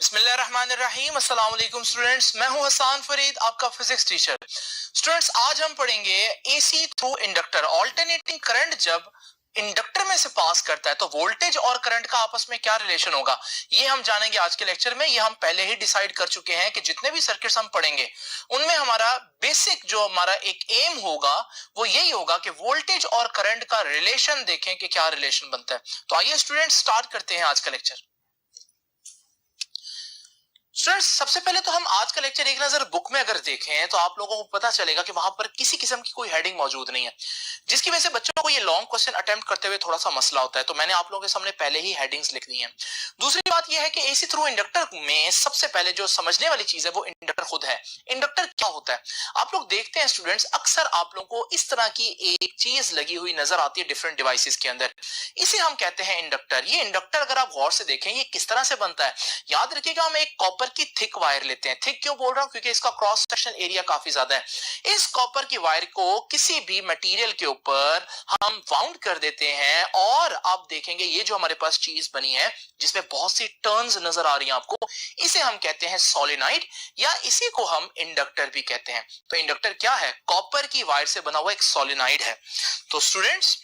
बिस्मिल्लाहिर्रहमानिर्रहीम। अस्सलाम वालेकुम स्टूडेंट्स, मैं हूं हसन फरीद, आपका फिजिक्स टीचर। स्टूडेंट्स, आज हम पढ़ेंगे AC through inductor. Alternating current जब इंडक्टर में से पास करता है तो वोल्टेज और करंट का आपस में क्या रिलेशन होगा, ये हम जानेंगे आज के लेक्चर में। ये हम पहले ही डिसाइड कर चुके हैं कि जितने भी सर्किट्स हम पढ़ेंगे उनमें हमारा बेसिक जो हमारा एक एम होगा वो यही होगा कि वोल्टेज और करंट का रिलेशन देखें कि क्या रिलेशन बनता है। तो आइए स्टूडेंट्स स्टार्ट करते हैं आज का लेक्चर। स्टूडेंट्स, सबसे पहले तो हम आज का लेक्चर एक नजर बुक में अगर देखें तो आप लोगों को पता चलेगा कि वहां पर किसी किस्म की कोई हेडिंग मौजूद नहीं है, जिसकी वजह से बच्चों को ये लॉन्ग क्वेश्चन अटेम्प्ट करते हुए थोड़ा सा मसला होता है। तो मैंने आप लोगों के सामने पहले ही हेडिंग्स लिख दी हैं। दूसरी बात यह है कि एसी थ्रू इंडक्टर में सबसे पहले जो समझने वाली चीज है वो इंडक्टर खुद है। इंडक्टर क्या होता है आप लोग देखते हैं स्टूडेंट्स, अक्सर आप लोगों को इस तरह की एक चीज लगी हुई नजर आती है डिफरेंट डिवाइसेस के अंदर, इसे हम कहते हैं इंडक्टर। ये इंडक्टर अगर आप गौर से देखें ये किस तरह से बनता है, याद रखिएगा हम एक कॉपर की थिक वायर लेते हैं। थिक क्यों बोल रहा हूं, क्योंकि इसका क्रॉस सेक्शन एरिया काफी ज्यादा है। इस कॉपर की वायर को किसी भी मटेरियल के ऊपर हम वाउंड कर देते हैं और आप देखेंगे ये जो हमारे पास चीज बनी है जिसमें बहुत सी टर्न्स नजर आ रही हैं आपको, इसे हम कहते हैं सोलेनॉइड या इसी को हम इंडक्टर भी कहते हैं। तो इंडक्टर क्या है, कॉपर की वायर से बना हुआ एक सोलेनॉइड है। तो स्टूडेंट्स,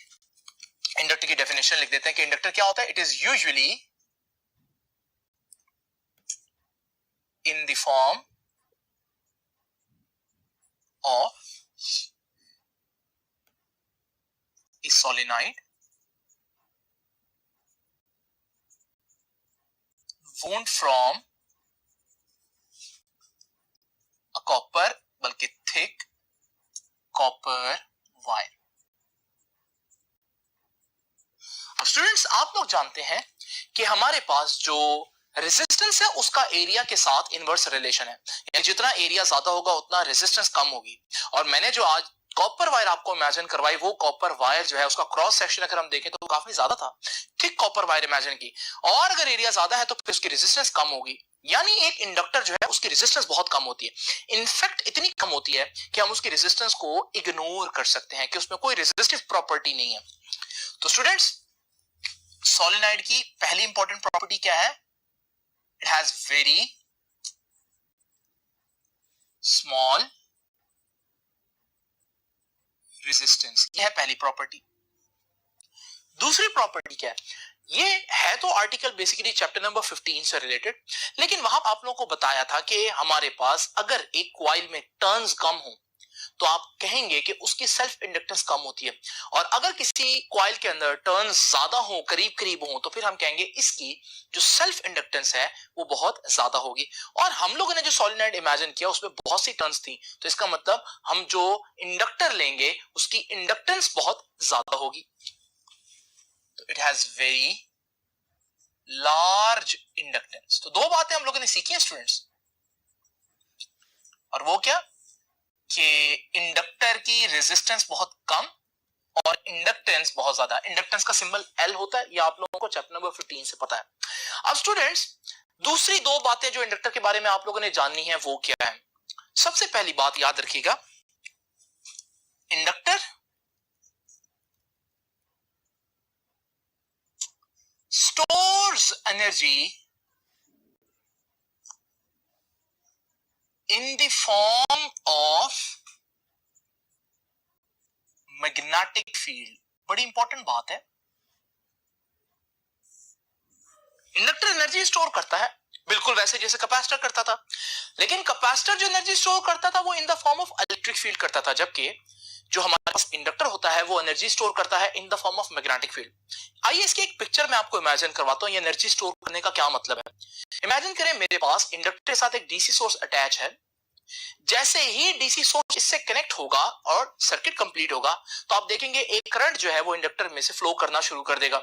इंडक्टर की डेफिनेशन लिख देते हैं कि इंडक्टर क्या होता है। It is usually in the form of a solenoid wound from a copper, बल्कि thick copper wire। अब स्टूडेंट्स, आप लोग जानते हैं कि हमारे पास जो रेजिस्टेंस है उसका एरिया के साथ इनवर्स रिलेशन है, यानी जितना एरिया ज्यादा होगा उतना रेजिस्टेंस कम होगी। और मैंने जो आज कॉपर वायर आपको इमेजिन करवाई वो कॉपर वायर जो है उसका क्रॉस सेक्शन अगर हम देखें तो काफी ज्यादा था, थिक कॉपर वायर इमेजिन की, और अगर एरिया ज्यादा है तो फिर उसकी रेजिस्टेंस कम होगी। यानी एक इंडक्टर जो है उसकी रेजिस्टेंस बहुत कम होती है, इनफैक्ट इतनी कम होती है कि हम उसकी रेजिस्टेंस को इग्नोर कर सकते हैं कि उसमें कोई रेजिस्टिव प्रॉपर्टी नहीं है। तो स्टूडेंट्स, सोलेनॉइड की पहली इंपॉर्टेंट प्रॉपर्टी क्या है, it has very small resistance, यह है पहली प्रॉपर्टी। दूसरी प्रॉपर्टी क्या है, ये है तो आर्टिकल बेसिकली चैप्टर नंबर 15 से रिलेटेड, लेकिन वहां आप लोगों को बताया था कि हमारे पास अगर एक कॉइल में टर्न्स कम हो तो आप कहेंगे कि उसकी सेल्फ इंडक्टेंस कम होती है, और अगर किसी कॉइल के अंदर टर्न्स ज्यादा हो, करीब करीब हो, तो फिर हम कहेंगे इसकी जो सेल्फ इंडक्टेंस है वो बहुत ज्यादा होगी। और हम लोगों ने जो सोलेनॉइड इमेजिन किया उसमें बहुत सी टर्न्स थी, तो इसका मतलब हम जो इंडक्टर लेंगे उसकी इंडक्टेंस बहुत ज्यादा होगी। तो it has very large inductance. तो दो बातें हम लोगों ने सीखी हैं स्टूडेंट्स, और वो क्या कि इंडक्टर की रेजिस्टेंस बहुत कम और इंडक्टेंस बहुत ज्यादा। इंडक्टेंस का सिंबल एल होता है, ये आप लोगों को चैप्टर नंबर 15 से पता है। अब स्टूडेंट्स, दूसरी दो बातें जो इंडक्टर के बारे में आप लोगों ने जाननी है वो क्या है। सबसे पहली बात याद रखिएगा, inductor stores energy in the form of magnetic field। बड़ी इंपॉर्टेंट बात है, इंडक्टर एनर्जी स्टोर करता है बिल्कुल वैसे जैसे कैपेसिटर करता था, लेकिन कैपेसिटर जो एनर्जी स्टोर करता था वो in the form of electric field करता था, जबकि जो हमारे पास इंडक्टर होता है वो एनर्जी स्टोर करता है in the form of magnetic field. आइए इसकी एक पिक्चर में आपको इमेजिन करवाता हूं, ये एनर्जी स्टोर करने का क्या मतलब है। इमेजिन करें मेरे पास इंडक्टर के साथ एक डीसी सोर्स अटैच है, जैसे ही डीसी सोर्स इससे कनेक्ट होगा और सर्किट कंप्लीट होगा तो आप देखेंगे एक करंट जो है वो इंडक्टर में से फ्लो करना शुरू कर देगा।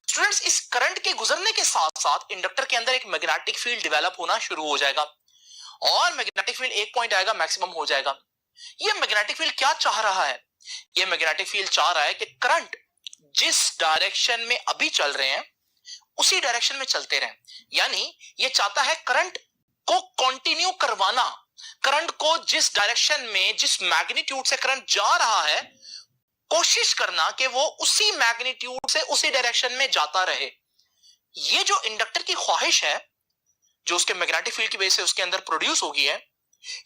स्टूडेंट्स, इस करंट के गुजरने के साथ साथ इंडक्टर के अंदर एक मैग्नेटिक फील्ड डेवलप होना शुरू हो जाएगा और मैग्नेटिक फील्ड एक पॉइंट आएगा, मैक्सिमम हो जाएगा। ये मैग्नेटिक फील्ड क्या चाह रहा है, ये मैग्नेटिक फील्ड चाह रहा है कि करंट जिस डायरेक्शन में अभी चल रहे हैं उसी डायरेक्शन में चलते रहें, यानी ये चाहता है करंट को कंटिन्यू करवाना, करंट को जिस डायरेक्शन में जिस मैग्नीट्यूड से करंट जा रहा है कोशिश करना कि वो उसी मैग्नीट्यूड से उसी डायरेक्शन में जाता रहे। ये जो इंडक्टर की ख्वाहिश है जो उसके मैग्नेटिक फील्ड की वजह से उसके अंदर प्रोड्यूस होगी है,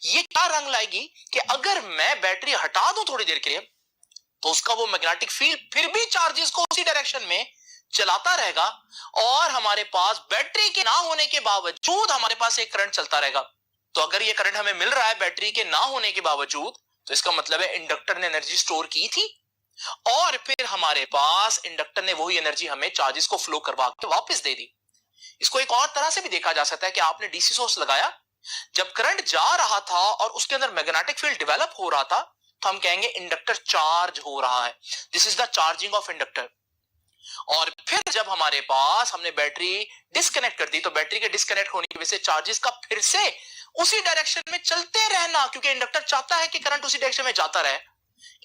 ये क्या रंग लाएगी कि अगर मैं बैटरी हटा दूं थोड़ी देर के लिए तो उसका वो मैग्नेटिक फील्ड फिर भी चार्जेस को उसी डायरेक्शन में चलाता रहेगा और हमारे पास बैटरी के ना होने के बावजूद हमारे पास एक करंट चलता रहेगा। तो अगर ये करंट हमें मिल रहा है बैटरी के ना होने के बावजूद, तो इसका मतलब है इंडक्टर ने एनर्जी स्टोर की थी और फिर हमारे पास इंडक्टर ने वही एनर्जी हमें चार्जेस को फ्लो करवा के वापस दे दी। इसको एक और तरह से भी देखा जा सकता है कि आपने डीसी सोर्स लगाया, जब करंट जा रहा था और उसके अंदर मैग्नेटिक फील्ड डेवलप हो रहा था, तो हम कहेंगे इंडक्टर चार्ज हो रहा है, this is the charging of inductor. और फिर जब हमारे पास हमने बैटरी डिस्कनेक्ट कर दी, तो बैटरी के डिस्कनेक्ट होने की वजह से चार्जेस का फिर से उसी डायरेक्शन में चलते रहना, क्योंकि इंडक्टर चाहता है कि करंट उसी डायरेक्शन में जाता रहे,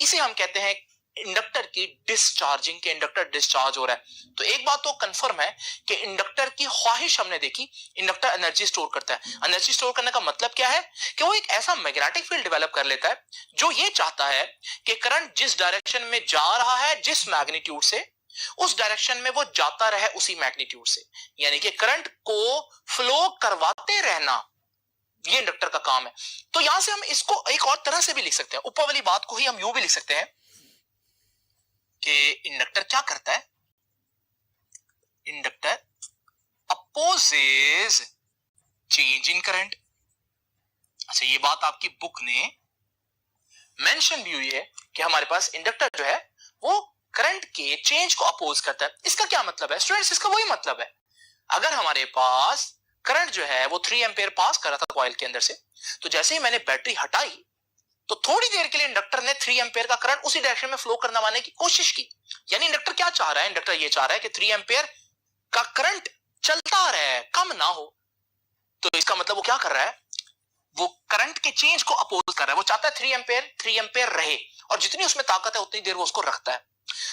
इसे हम कहते हैं इंडक्टर की डिस्चार्जिंग, के इंडक्टर डिस्चार्ज हो रहा है। तो एक बात तो कंफर्म है कि इंडक्टर की ख्वाहिश हमने देखी, इंडक्टर एनर्जी स्टोर करता है। एनर्जी स्टोर करने का मतलब क्या है कि वो एक ऐसा मैग्नेटिक फील्ड डेवलप कर लेता है जो ये चाहता है कि करंट जिस डायरेक्शन में जा रहा है, जिस मैग्नीट्यूड से, उस डायरेक्शन में वो जाता रहे उसी मैग्नीट्यूड से, यानी कि करंट को फ्लो करवाते रहना, ये इंडक्टर का काम है। तो यहां से हम इसको एक और तरह से भी लिख सकते हैं, ऊपर वाली बात को ही हम यूं भी लिख सकते हैं कि इंडक्टर क्या करता है, inductor opposes change in current. अच्छा, ये बात आपकी बुक ने मेंशन भी हुई है कि हमारे पास इंडक्टर जो है वो करंट के चेंज को अपोज करता है। इसका क्या मतलब है स्टूडेंट्स? इसका वही मतलब है, अगर हमारे पास करंट जो है वो 3 एम्पीयर पास कर रहा था कॉइल के अंदर से, तो जैसे ही मैंने बैटरी हटाई तो थोड़ी देर के लिए इंडक्टर ने 3 एम्पीयर का करंट उसी डायरेक्शन में फ्लो करवाने की कोशिश की। यानी इंडक्टर क्या चाह रहा है, इंडक्टर ये चाह रहा है कि 3 एम्पीयर का करंट चलता रहे, कम ना हो। तो इसका मतलब वो क्या कर रहा है, वो करंट के चेंज को अपोज कर रहा है, वो चाहता है 3 एम्पीयर रहे और जितनी उसमें ताकत है उतनी देर वो उसको रखता है।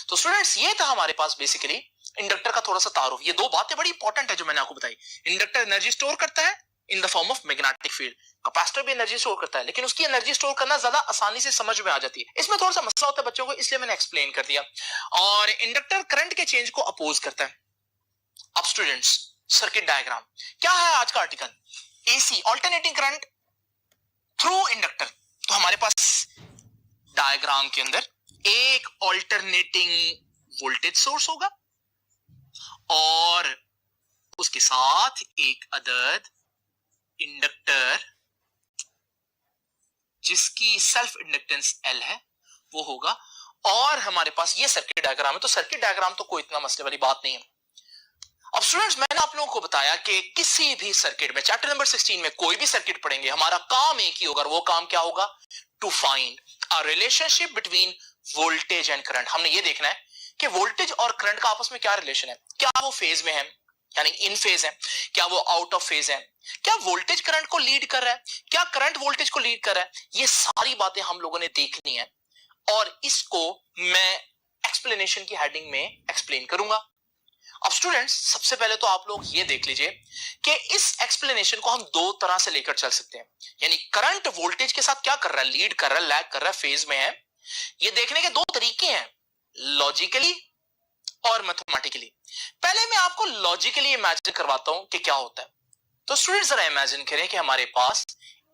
तो स्टूडेंट्स ये था हमारे पास बेसिकली इंडक्टर का थोड़ा सा तारुफ। ये दो बातें बड़ी इंपॉर्टेंट है जो मैंने आपको बताई। इंडक्टर एनर्जी स्टोर करता है in the form of magnetic field, capacitor भी एनर्जी स्टोर करता है, लेकिन उसकी एनर्जी स्टोर करना ज्यादा आसानी से समझ में आ जाती है। इसमें थोड़ा सा मसला होता है बच्चों को, इसलिए मैंने एक्सप्लेन कर दिया। और इंडक्टर करंट के चेंज को अपोज करता है। अब स्टूडेंट्स सर्किट डायग्राम क्या है आज का article, AC alternating current through inductor. तो हमारे पास डायग्राम के अंदर एक ऑल्टरनेटिंग वोल्टेज सोर्स होगा और उसके साथ एक अदर इंडक्टर जिसकी सेल्फ इंडक्टेंस L है वो होगा, और हमारे पास ये सर्किट डायग्राम है। तो सर्किट डायग्राम तो कोई इतना मसले वाली बात नहीं है। अब स्टूडेंट्स मैंने आप लोगों को बताया कि किसी भी सर्किट में, चैप्टर नंबर 16 में कोई भी सर्किट पढ़ेंगे, हमारा काम एक ही होगा, और वो काम क्या होगा, to find a relationship between voltage and current. हमने ये देखना है कि वोल्टेज और करंट का आपस में क्या रिलेशन है, क्या वो फेज में है यानी इन फेज है, क्या वो आउट ऑफ फेज है, क्या वोल्टेज करंट को लीड कर रहा है, क्या करंट वोल्टेज को लीड कर रहा है। ये सारी बातें हम लोगों ने देखनी है और इसको मैं एक्सप्लेनेशन की हेडिंग में एक्सप्लेन करूंगा। अब स्टूडेंट्स सबसे पहले तो आप लोग ये देख लीजिए कि इस एक्सप्लेनेशन को हम दो तरह से लेकर चल सकते हैं, यानी करंट वोल्टेज के साथ क्या कर रहा है, लीड कर रहा है, लैग कर रहा है, फेज में है। ये देखने के दो तरीके हैं, लॉजिकली और मैथमेटिकली। पहले मैं आपको लॉजिकली इमेजिन करवाता हूं कि क्या होता है। तो स्टूडेंट्स जरा इमेजिन करें कि हमारे पास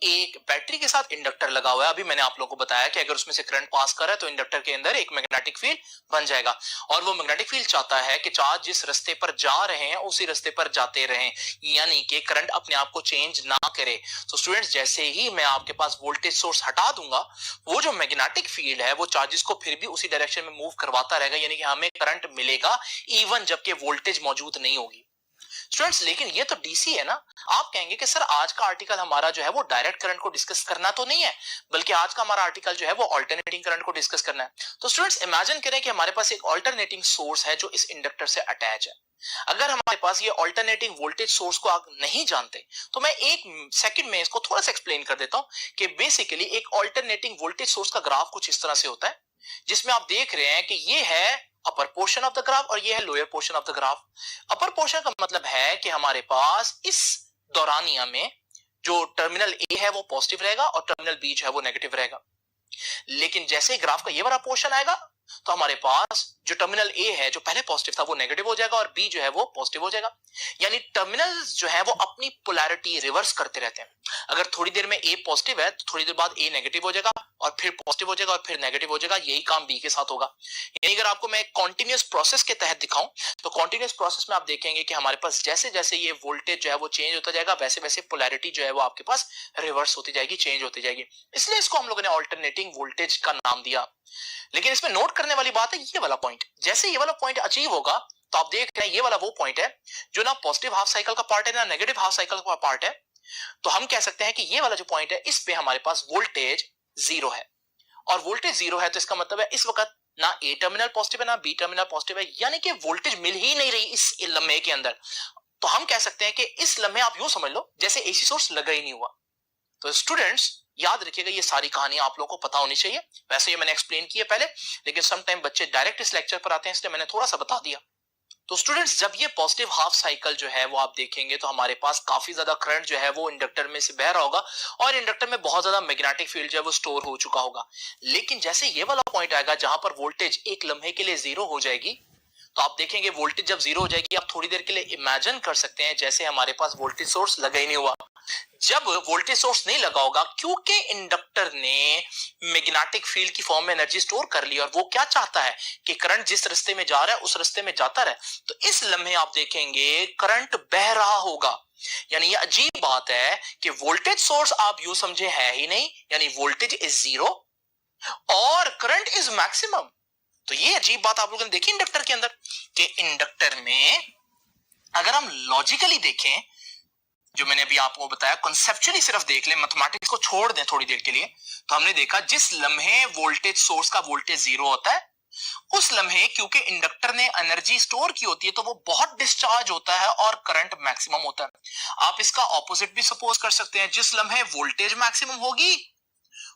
एक बैटरी के साथ इंडक्टर लगा हुआ है। अभी मैंने आप लोगों को बताया कि अगर उसमें से करंट पास कर रहा है तो इंडक्टर के अंदर एक मैग्नेटिक फील्ड बन जाएगा, और वो मैग्नेटिक फील्ड चाहता है कि चार्ज जिस रास्ते पर जा रहे हैं उसी रास्ते पर जाते रहें, यानी कि करंट अपने आप को चेंज ना करे। तो स्टूडेंट्स जैसे ही मैं आपके पास वोल्टेज सोर्स हटा दूंगा, वो जो मैग्नेटिक फील्ड है वो चार्जेस को फिर भी उसी डायरेक्शन में मूव करवाता रहेगा, यानी कि हमें करंट मिलेगा इवन जबकि वोल्टेज मौजूद नहीं होगी। स्टूडेंट्स लेकिन ये तो डीसी है ना। आप कहेंगे कि सर आज का आर्टिकल हमारा जो है वो डायरेक्ट करंट को डिस्कस करना तो नहीं है, बल्कि आज का हमारा आर्टिकल जो है वो अल्टरनेटिंग करंट को डिस्कस करना है। तो स्टूडेंट्स इमेजिन करें कि हमारे पास एक अल्टरनेटिंग सोर्स है जो इस इंडक्टर से अटैच है। अगर हमारे पास ये अल्टरनेटिंग वोल्टेज सोर्स को आप नहीं जानते तो मैं एक सेकंड में इसको थोड़ा सा एक्सप्लेन कर देता हूं कि बेसिकली एक अल्टरनेटिंग वोल्टेज सोर्स का ग्राफ कुछ इस तरह से होता है, जिसमें आप देख रहे हैं कि ये है upper portion of the graph और ये है lower portion of the graph. Upper portion का मतलब है कि हमारे पास इस दौरानिया में जो टर्मिनल ए है वो पॉजिटिव रहेगा और टर्मिनल बी जो है वो नेगेटिव रहेगा। लेकिन जैसे ही ग्राफ का ये वाला पोर्शन आएगा तो हमारे पास जो टर्मिनल ए है जो पहले पॉजिटिव था वो नेगेटिव हो जाएगा और बी जो है वो पॉजिटिव हो जाएगा। यानी टर्मिनल्स जो है वो अपनी पोलैरिटी रिवर्स करते रहते हैं। अगर थोड़ी देर में ए पॉजिटिव है तो थोड़ी देर बाद ए नेगेटिव हो जाएगा और फिर पॉजिटिव हो जाएगा और फिर नेगेटिव हो जाएगा। यही काम बी के साथ होगा। यानी अगर आपको मैं कॉन्टिन्यूअस प्रोसेस के तहत दिखाऊं तो कॉन्टिन्यूअस प्रोसेस में आप देखेंगे कि हमारे पास जैसे जैसे ये वोल्टेज जो है वो चेंज होता जाएगा वैसे वैसे पोलैरिटी जो है वो आपके पास रिवर्स होती जाएगी, चेंज होती जाएगी। इसलिए इसको हम लोगों ने ऑल्टरनेटिंग वोल्टेज का नाम दिया। लेकिन इसमें नोट करने वाली बात है ये वाला पॉइंट, जैसे ये वाला पॉइंट अचीव होगा तो आप देख रहे हैं ये वाला वो पॉइंट है जो ना पॉजिटिव हाफ साइकिल का पार्ट है ना नेगेटिव हाफ साइकिल का पार्ट है। तो हम कह सकते हैं कि ये वाला जो पॉइंट है इस पे हमारे पास वोल्टेज जीरो है और वोल्टेज जीरो है तो इसका मतलब है इस वक्त ना ए टर्मिनल पॉजिटिव है ना बी टर्मिनल पॉजिटिव है, यानी कि वोल्टेज मिल ही नहीं रही इस लम्हे के अंदर। तो हम कह सकते हैं कि इस लम्हे आप यूं समझ लो जैसे एसी सोर्स लगा ही नहीं हुआ। तो स्टूडेंट्स याद रखिएगा ये सारी कहानी आप लोगों को पता होनी चाहिए। वैसे ये मैंने एक्सप्लेन की है पहले, लेकिन सम टाइम बच्चे डायरेक्ट इस लेक्चर पर आते हैं इसलिए मैंने थोड़ा सा बता दिया। तो स्टूडेंट्स जब ये पॉजिटिव हाफ साइकिल जो है वो आप देखेंगे तो हमारे पास काफी ज्यादा करंट जो है वो इंडक्टर में से बह रहा होगा और इंडक्टर में बहुत ज्यादा मैग्नेटिक फील्ड जो है वो स्टोर हो चुका होगा। लेकिन जैसे ये वाला पॉइंट आएगा जहां पर वोल्टेज एक लम्हे के लिए जीरो हो जाएगी तो आप देखेंगे वोल्टेज जब जीरो हो जाएगी आप थोड़ी देर के लिए इमेजिन कर सकते हैं जैसे हमारे पास वोल्टेज सोर्स लगा ही नहीं हुआ। जब वोल्टेज सोर्स नहीं लगा होगा क्योंकि इंडक्टर ने मैग्नेटिक फील्ड की फॉर्म में एनर्जी स्टोर कर ली और वो क्या चाहता है कि करंट जिस रास्ते में जा रहा है उस रास्ते में जाता रहे, तो इस लम्हे आप देखेंगे करंट बह रहा होगा। यानी ये अजीब बात है कि वोल्टेज सोर्स आप यूं समझे है ही नहीं, यानी वोल्टेज इज जीरो और करंट इज मैक्सिमम। तो ये अजीब बात आप लोगों ने देखी इंडक्टर के अंदर कि इंडक्टर में अगर हम लॉजिकली देखें, जो मैंने अभी आपको बताया कॉन्सेप्चुअली सिर्फ देख लें, मैथमेटिक्स को छोड़ दें थोड़ी देर के लिए, तो हमने देखा जिस लम्हे वोल्टेज सोर्स का वोल्टेज जीरो होता है उस लम्हे क्योंकि इंडक्टर ने एनर्जी स्टोर की होती है तो वो बहुत डिस्चार्ज होता है और करंट मैक्सिमम होता है। आप इसका ऑपोजिट भी सपोज कर सकते हैं, जिस लम्हे वोल्टेज मैक्सिमम होगी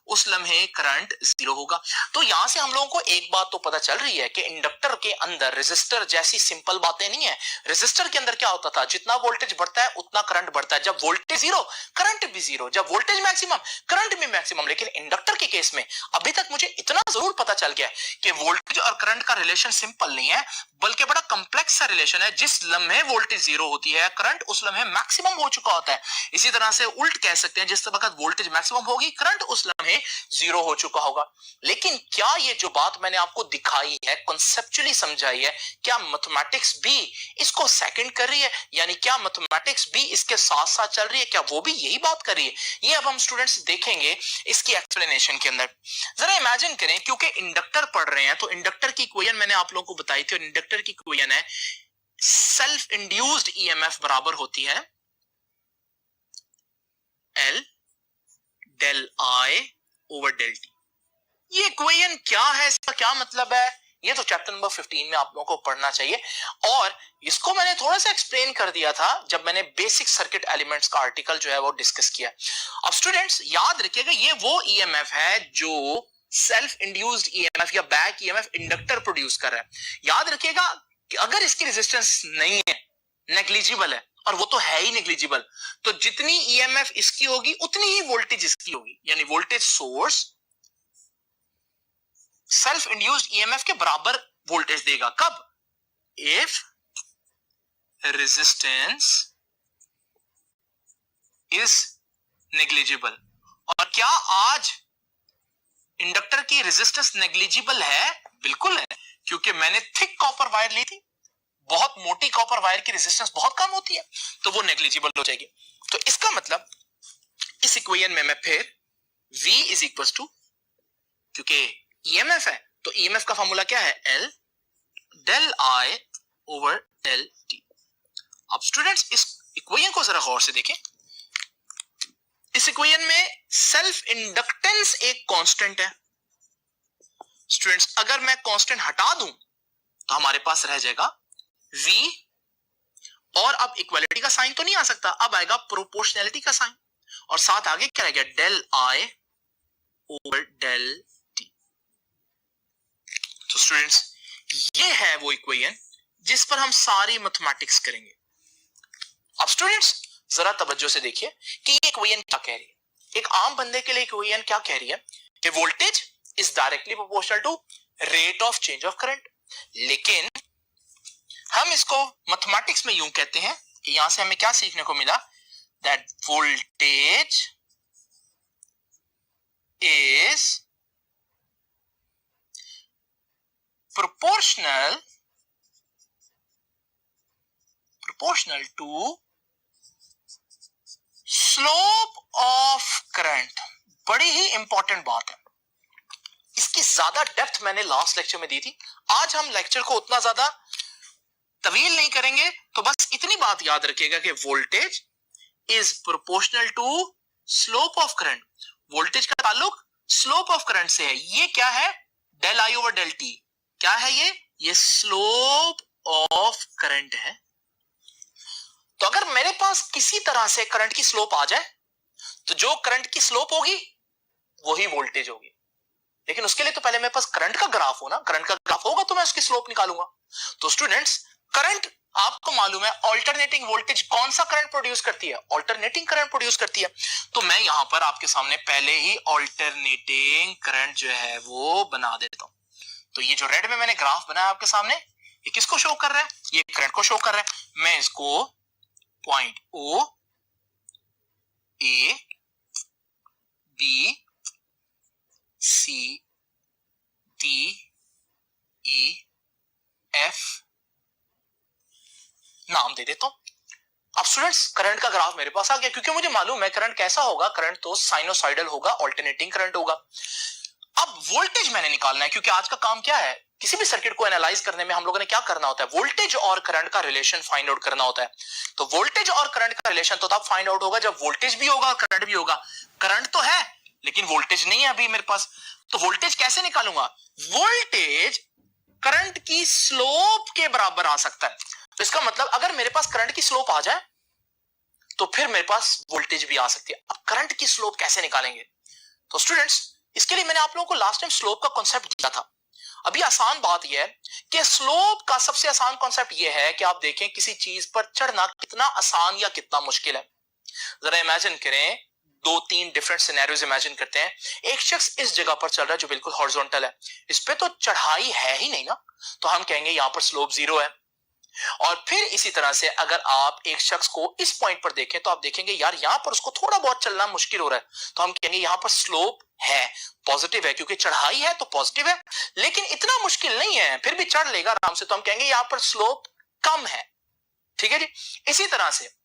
उस लम्हे करंट जीरो होगा। तो यहां से हम लोगों को एक बात तो पता चल रही है कि इंडक्टर के अंदर रेजिस्टर जैसी सिंपल बातें नहीं है। रेजिस्टर के अंदर क्या होता था, जितना वोल्टेज बढ़ता है उतना करंट बढ़ता है। जब वोल्टेज जीरो करंट भी जीरो, जब वोल्टेज मैक्सिमम करंट भी मैक्सिमम। लेकिन इंडक्टर के केस में अभी तक मुझे इतना जरूर पता चल गया कि वोल्टेज और करंट का रिलेशन सिंपल नहीं है बल्कि बड़ा कॉम्प्लेक्स सा रिलेशन है। जिस लम्हे वोल्टेज जीरो होती है करंट उस लम्हे मैक्सिमम हो चुका होता है। इसी तरह से उल्ट कह सकते हैं, जिस वक्त वोल्टेज मैक्सिमम होगी करंट उस लम्हे जीरो हो चुका होगा। लेकिन क्या ये जो बात मैंने आपको दिखाई है कॉन्सेप्चुअली समझाई है, क्या मैथमेटिक्स भी इसको सेकंड कर रही है? यानी क्या मैथमेटिक्स भी इसके साथ साथ चल रही है? क्या वो भी यही बात कर रही है? ये अब हम स्टूडेंट्स देखेंगे इसकी एक्सप्लेनेशन के अंदर। जरा इमेजिन करें, क्योंकि इंडक्टर पढ़ रहे हैं तो इंडक्टर की इक्वेशन मैंने आप लोगों को बताई थी और इंडक्टर की इक्वेशन है सेल्फ इंड्यूस्ड ईएमएफ बराबर होती है L del I over del T. ये इक्वेशन क्या है, इसका क्या मतलब है, ये तो चैप्टर नंबर 15 में आप लोगों को पढ़ना चाहिए। और इसको मैंने थोड़ा सा एक्सप्लेन कर दिया था जब मैंने बेसिक सर्किट एलिमेंट्स का आर्टिकल जो है वो डिस्कस किया। अब स्टूडेंट्स याद रखिएगा ये वो ईएमएफ है जो सेल्फ इंड्यूस्ड ईएमएफ या बैक ईएमएफ इंडक्टर प्रोड्यूस कर रहा है। याद रखिएगा कि अगर इसकी रेजिस्टेंस नहीं है, नेग्लिजिबल है, और वो तो है ही नेग्लिजिबल, तो जितनी ईएमएफ इसकी होगी उतनी ही वोल्टेज इसकी होगी। यानी voltage source self induced EMF के बराबर वोल्टेज देगा। कब? If resistance is negligible. और क्या आज इंडक्टर की रेजिस्टेंस नेग्लिजिबल है? बिल्कुल है, क्योंकि मैंने थिक कॉपर वायर ली थी। बहुत मोटी कॉपर वायर की रेजिस्टेंस बहुत कम होती है तो वो नेग्लिजिबल हो जाएगी। तो इसका मतलब इस इक्वेशन में मैं फिर V इज इक्वल टू, क्योंकि ईएमएफ है तो ईएमएफ का फॉर्मूला क्या है, L del I over del T। अब स्टूडेंट्स इस इक्वेशन को जरा गौर से देखें। इस इक्वेशन में सेल्फ इंडक्टेंस एक कांस्टेंट है। स्टूडेंट्स अगर मैं कांस्टेंट हटा दूं तो हमारे पास रह जाएगा V, और अब इक्वालिटी का साइन तो नहीं आ सकता, अब आएगा प्रोपोर्शनैलिटी का साइन, और साथ आगे क्या रहेगा, del I over del T। तो स्टूडेंट्स ये है वो इक्वेशन जिस पर हम सारी मैथमेटिक्स करेंगे। अब स्टूडेंट्स जरा तवज्जो से देखिए कि ये इक्वेशन क्या कह रही है। एक आम बंदे के लिए इक्वेशन क्या कह रही है कि voltage is directly proportional to rate of change of current. लेकिन हम इसको मैथमेटिक्स में यूं कहते हैं कि यहां से हमें क्या सीखने को मिला, that voltage is proportional to slope of current। बड़ी ही इंपॉर्टेंट बात है, इसकी ज्यादा डेप्थ मैंने लास्ट लेक्चर में दी थी। आज हम लेक्चर को उतना ज्यादा तवील नहीं करेंगे, तो बस इतनी बात याद रखिएगा कि voltage is proportional to slope of current. Voltage का ताल्लुक स्लोप ऑफ करंट से है। ये क्या है, del I over del T. क्या है ये स्लोप ऑफ करंट है। तो अगर मेरे पास किसी तरह से करंट की स्लोप आ जाए तो जो करंट की स्लोप होगी वही वोल्टेज होगी। लेकिन उसके लिए तो पहले मेरे पास करंट का ग्राफ हो ना, करंट का ग्राफ होगा तो मैं उसकी स्लोप निकालूंगा। तो स्टूडेंट्स, करंट आपको मालूम है ऑल्टरनेटिंग वोल्टेज कौन सा करंट प्रोड्यूस करती है, ऑल्टरनेटिंग करंट प्रोड्यूस करती है। तो मैं यहां पर आपके सामने पहले ही ऑल्टरनेटिंग करंट जो है वो बना देता हूं। तो ये जो रेड में मैंने ग्राफ बनाया आपके सामने, ये किसको शो कर रहा है, ये करंट को शो कर रहा है। मैं इसको point O A B C D E F नाम दे देता हूं। अब स्टूडेंट्स, करंट का ग्राफ मेरे पास आ गया, क्योंकि मुझे मालूम है करंट कैसा होगा, करंट तो साइनोसॉइडल होगा, ऑल्टरनेटिंग करंट होगा। अब वोल्टेज मैंने निकालना है, क्योंकि आज का काम क्या है, किसी भी सर्किट को एनालाइज करने में हम लोगों ने क्या करना होता है, वोल्टेज और करंट का रिलेशन फाइंड आउट करना होता है। तो वोल्टेज और करंट का रिलेशन तो तब फाइंड आउट होगा जब वोल्टेज भी होगा और करंट भी होगा। करंट तो है लेकिन वोल्टेज नहीं है अभी मेरे पास। तो वोल्टेज कैसे निकालूंगा, वोल्टेज करंट की स्लोप के बराबर आ सकता है। तो इसका मतलब अगर मेरे पास करंट की स्लोप आ जाए तो फिर मेरे पास वोल्टेज भी आ सकती है। अब करंट की स्लोप कैसे निकालेंगे, तो स्टूडेंट्स इसके लिए मैंने आप लोगों को लास्ट टाइम स्लोप का कॉन्सेप्ट दिया था। अभी आसान बात यह है कि स्लोप का सबसे आसान कॉन्सेप्ट यह है कि आप देखें किसी चीज पर चढ़ना कितना आसान या कितना मुश्किल है। जरा इमेजिन करें, दो तीन डिफरेंट सिनेरियोज इमेजिन करते हैं। एक शख्स इस जगह पर चल रहा है जो बिल्कुल हॉरिजॉन्टल है, इस पे तो चढ़ाई है ही नहीं ना, तो हम कहेंगे यहां पर स्लोप 0 है। और फिर इसी तरह से अगर आप एक शख्स को इस पॉइंट पर देखें तो आप देखेंगे यार यहां पर उसको थोड़ा बहुत चलना मुश्किल हो रहा है, तो हम कहेंगे यहां पर स्लोप है, पॉजिटिव है, क्योंकि चढ़ाई है तो पॉजिटिव है, लेकिन इतना मुश्किल नहीं है, फिर भी चढ़ लेगा आराम से, तो हम कहेंगे यहां पर स्लोप कम है। ठीक है जी। इसी तरह से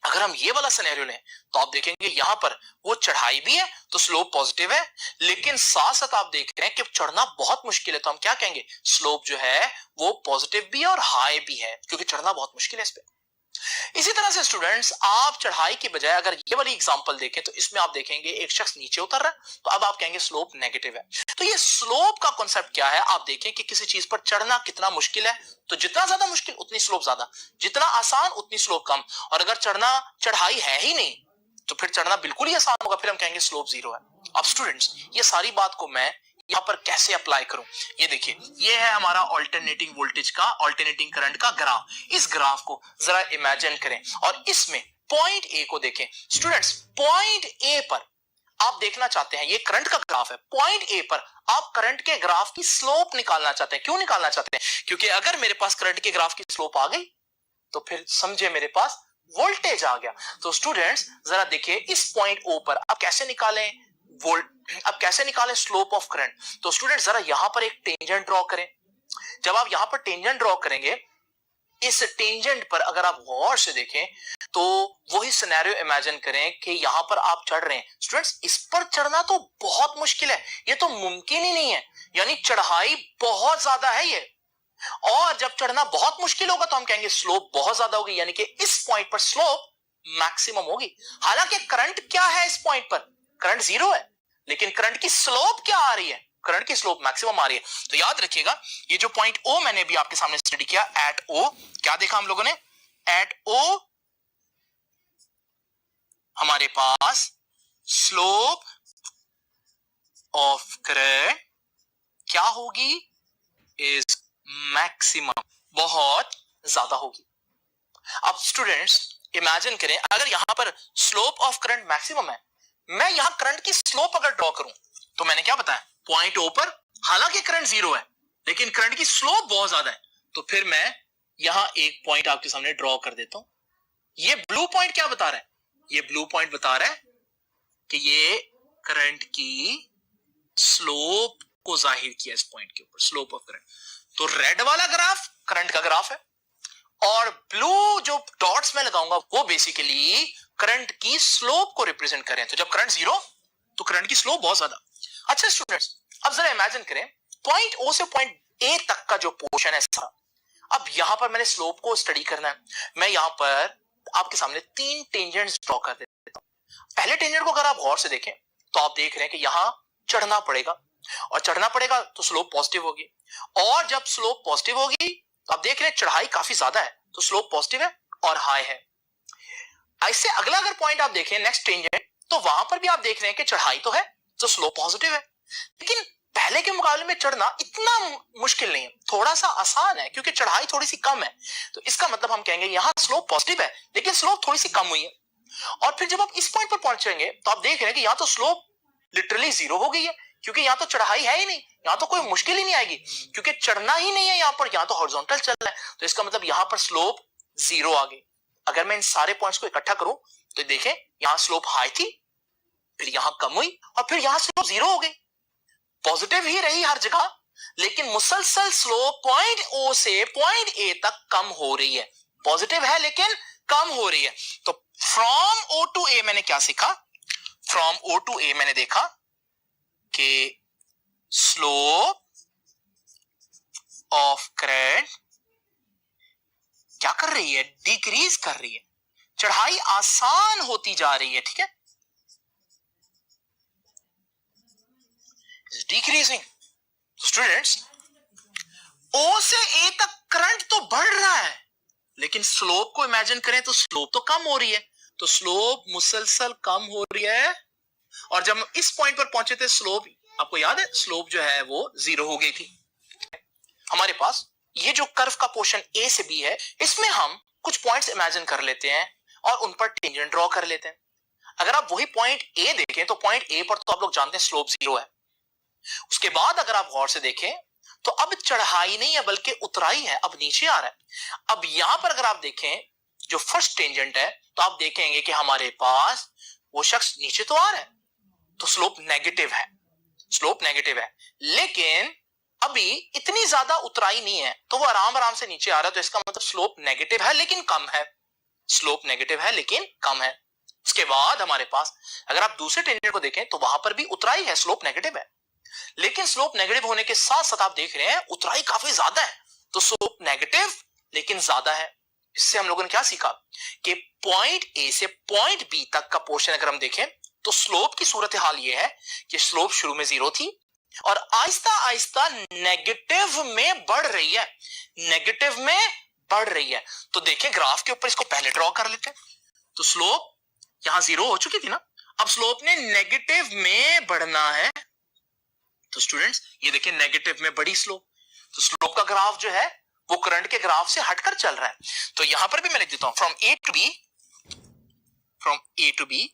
अगर हम ये वाला सिनेरियो लें तो आप देखेंगे यहां पर वो चढ़ाई भी है तो स्लोप पॉजिटिव है, लेकिन साथ साथ आप देख रहे हैं कि चढ़ना बहुत मुश्किल है, तो हम क्या कहेंगे, स्लोप जो है वो पॉजिटिव भी है और हाई भी है, क्योंकि चढ़ना बहुत मुश्किल है इस पे। इसी तरह से स्टूडेंट्स, आप चढ़ाई की बजाय अगर ये वाली एग्जांपल देखें तो इसमें आप देखेंगे एक शख्स नीचे उतर रहा है, तो अब आप कहेंगे स्लोप नेगेटिव है। तो ये स्लोप का कॉन्सेप्ट क्या है, आप देखें कि किसी चीज पर चढ़ना कितना मुश्किल है, तो जितना ज्यादा मुश्किल उतनी स्लोप ज्यादा, जितना आसान उतनी स्लोप कम, और अगर चढ़ाई है ही नहीं तो फिर चढ़ना बिल्कुल ही आसान होगा, फिर हम कहेंगे स्लोप 0 है। अब स्टूडेंट्स, ये सारी बात को मैं यहां पर कैसे अप्लाई करूं, ये देखिए, ये है हमारा ऑल्टरनेटिंग वोल्टेज का, ऑल्टरनेटिंग करंट का ग्राफ। इस ग्राफ को जरा इमेजिन करें और इसमें पॉइंट ए को देखें। स्टूडेंट्स, पॉइंट ए पर आप देखना चाहते हैं, ये करंट का ग्राफ है, पॉइंट ए पर आप करंट के ग्राफ की स्लोप निकालना चाहते हैं। क्यों निकालना चाहते हैं, क्योंकि अगर मेरे पास करंट के ग्राफ की स्लोप आ गई तो फिर समझे मेरे पास वोल्टेज आ गया। तो स्टूडेंट्स जरा देखिए, इस पॉइंट ओ पर आप कैसे निकालें अब कैसे निकालें स्लोप ऑफ करंट। तो स्टूडेंट जरा यहां पर एक टेंजेंट ड्रॉ करें। जब आप यहां पर टेंजेंट ड्रॉ करेंगे, इस टेंजेंट पर अगर आप गौर से देखें तो वही सिनेरियो इमेजिन करें कि यहां पर आप चढ़ रहे हैं। स्टूडेंट्स, इस पर चढ़ना तो बहुत मुश्किल है, ये तो मुमकिन ही नहीं है, यानी चढ़ाई बहुत ज्यादा है ये, और जब चढ़ना बहुत मुश्किल होगा तो हम कहेंगे स्लोप बहुत ज्यादा होगी, यानी कि इस पॉइंट पर स्लोप मैक्सिमम होगी। हालांकि करंट क्या है इस पॉइंट पर, करंट 0 है, लेकिन करंट की स्लोप क्या आ रही है, करंट की स्लोप मैक्सिमम आ रही है। तो याद रखिएगा, ये जो पॉइंट ओ मैंने भी आपके सामने स्टडी किया, एट ओ क्या देखा हम लोगों ने, एट ओ हमारे पास स्लोप ऑफ करंट क्या होगी, इज मैक्सिमम, बहुत ज्यादा होगी। अब स्टूडेंट्स इमेजिन करें, अगर यहां पर स्लोप ऑफ करंट मैक्सिमम है, मैं यहां करंट की स्लोप अगर ड्रॉ करूं तो मैंने क्या बताया, पॉइंट ओ पर हालांकि करंट 0 है लेकिन करंट की स्लोप बहुत ज्यादा है। तो फिर मैं यहां एक पॉइंट आपके सामने ड्रॉ कर देता हूं। ये ब्लू पॉइंट क्या बता रहा है? ये ब्लू पॉइंट बता रहा है कि ये करंट की स्लोप को जाहिर किया इस पॉइंट के ऊपर, स्लोप ऑफ करंट। तो रेड वाला ग्राफ करंट का ग्राफ है और ब्लू जो डॉट्स में लगाऊंगा वो बेसिकली करंट की स्लोप को रिप्रेजेंट करें। तो जब करंट जीरो तो करंट की स्लोप बहुत ज्यादा। अच्छा स्टूडेंट्स, अब जरा इमेजिन करें पॉइंट ओ से पॉइंट ए तक का जो पोर्शन है सारा, अब यहां पर मैंने स्लोप को स्टडी करना है। मैं यहां पर आपके सामने 3 टेंजेंट्स ड्रॉ कर देता हूं। पहले टेंजेंट को अगर आप गौर से देखें तो आप देख रहे हैं कि यहां चढ़ना पड़ेगा और चढ़ना पड़ेगा तो स्लोप पॉजिटिव होगी, और जब स्लोप पॉजिटिव होगी तो आप देख रहे हैं चढ़ाई काफी ज्यादा है तो स्लोप पॉजिटिव है और हाई है। ऐसे अगला अगर पॉइंट आप देखें नेक्स्ट टेंजेंट, तो वहां पर भी आप देख रहे हैं कि चढ़ाई तो है तो स्लोप पॉजिटिव है, लेकिन पहले के मुकाबले में चढ़ना इतना मुश्किल नहीं है, थोड़ा सा आसान है क्योंकि चढ़ाई थोड़ी सी कम है। तो इसका मतलब हम कहेंगे यहां स्लोप पॉजिटिव है लेकिन स्लोप थोड़ी सी कम हुई है। और फिर जब आप इस पॉइंट पर पहुंचेंगे तो आप देख रहे हैं कि यहां तो स्लोप लिटरली जीरो हो गई है क्योंकि यहां तो चढ़ाई है ही नहीं, यहां तो कोई मुश्किल ही नहीं आएगी क्योंकि चढ़ना ही नहीं है यहां पर, यहां तो हॉरिजॉन्टल चल रहा है। तो इसका मतलब यहां पर स्लोप जीरो आ गई। अगर मैं इन सारे पॉइंट्स को इकट्ठा करूं तो देखें यहां स्लोप हाई थी, फिर यहां कम हुई और फिर यहां स्लोप जीरो हो गई। पॉजिटिव ही रही हर जगह लेकिन मुसलसल स्लोप पॉइंट ओ से पॉइंट ए तक कम हो रही है। पॉजिटिव है लेकिन कम हो रही है। तो फ्रॉम ओ टू ए मैंने क्या सीखा? फ्रॉम ओ टू ए मैंने देखा कि स्लोप ऑफ करंट क्या कर रही है? डिक्रीज कर रही है, चढ़ाई आसान होती जा रही है। ठीक है, डिक्रीजिंग। स्टूडेंट्स, ओ से ए तक करंट तो बढ़ रहा है लेकिन स्लोप को इमेजिन करें तो स्लोप तो कम हो रही है। तो स्लोप मुसलसल कम हो रही है और जब इस पॉइंट पर पहुंचे थे स्लोप, आपको याद है स्लोप जो है वो जीरो हो गई थी। हमारे पास ये जो कर्व का पोर्शन ए से बी है इसमें हम कुछ पॉइंट्स इमेजिन कर लेते हैं और उन पर टेंजेंट ड्रॉ कर लेते हैं। अगर आप वही पॉइंट ए देखें तो पॉइंट ए पर तो आप लोग जानते हैं स्लोप जीरो है। उसके बाद अगर आप गौर से देखें तो अब चढ़ाई नहीं है बल्कि उतराई है, अब नीचे आ रहा है। अब यहां पर अगर आप देखें जो फर्स्ट टेंजेंट है तो आप देखेंगे कि हमारे पास वो शख्स नीचे तो आ रहा है तो स्लोप नेगेटिव है, स्लोप नेगेटिव है, लेकिन अभी इतनी ज्यादा उतराई नहीं है तो वो आराम आराम से नीचे आ रहा है। तो इसका मतलब स्लोप नेगेटिव है लेकिन कम है, स्लोप नेगेटिव है लेकिन कम है। उसके बाद हमारे पास अगर आप दूसरे टेंजेंट को देखें तो वहां पर भी उतराई है, स्लोप नेगेटिव है, लेकिन स्लोप नेगेटिव होने के साथ साथ आप देख रहे हैं उतराई काफी ज्यादा है तो स्लोप नेगेटिव लेकिन ज्यादा है। इससे हम लोगों ने क्या सीखा कि पॉइंट ए से पॉइंट बी तक का पोर्शन अगर हम देखें तो स्लोप की सूरत हाल यह है कि स्लोप शुरू में जीरो थी और आहिस्ता आहिस्ता नेगेटिव में बढ़ रही है, नेगेटिव में बढ़ रही है। तो देखें ग्राफ के ऊपर इसको पहले ड्रॉ कर लेते हैं। तो स्लोप यहां जीरो हो चुकी थी ना, अब स्लोप ने नेगेटिव में बढ़ना है। तो स्टूडेंट्स ये देखिए नेगेटिव में बड़ी स्लोप, तो स्लोप का ग्राफ जो है वो करंट के ग्राफ से हटकर चल रहा है। तो यहां पर भी मैं लिख देता हूं from A to B, from A to B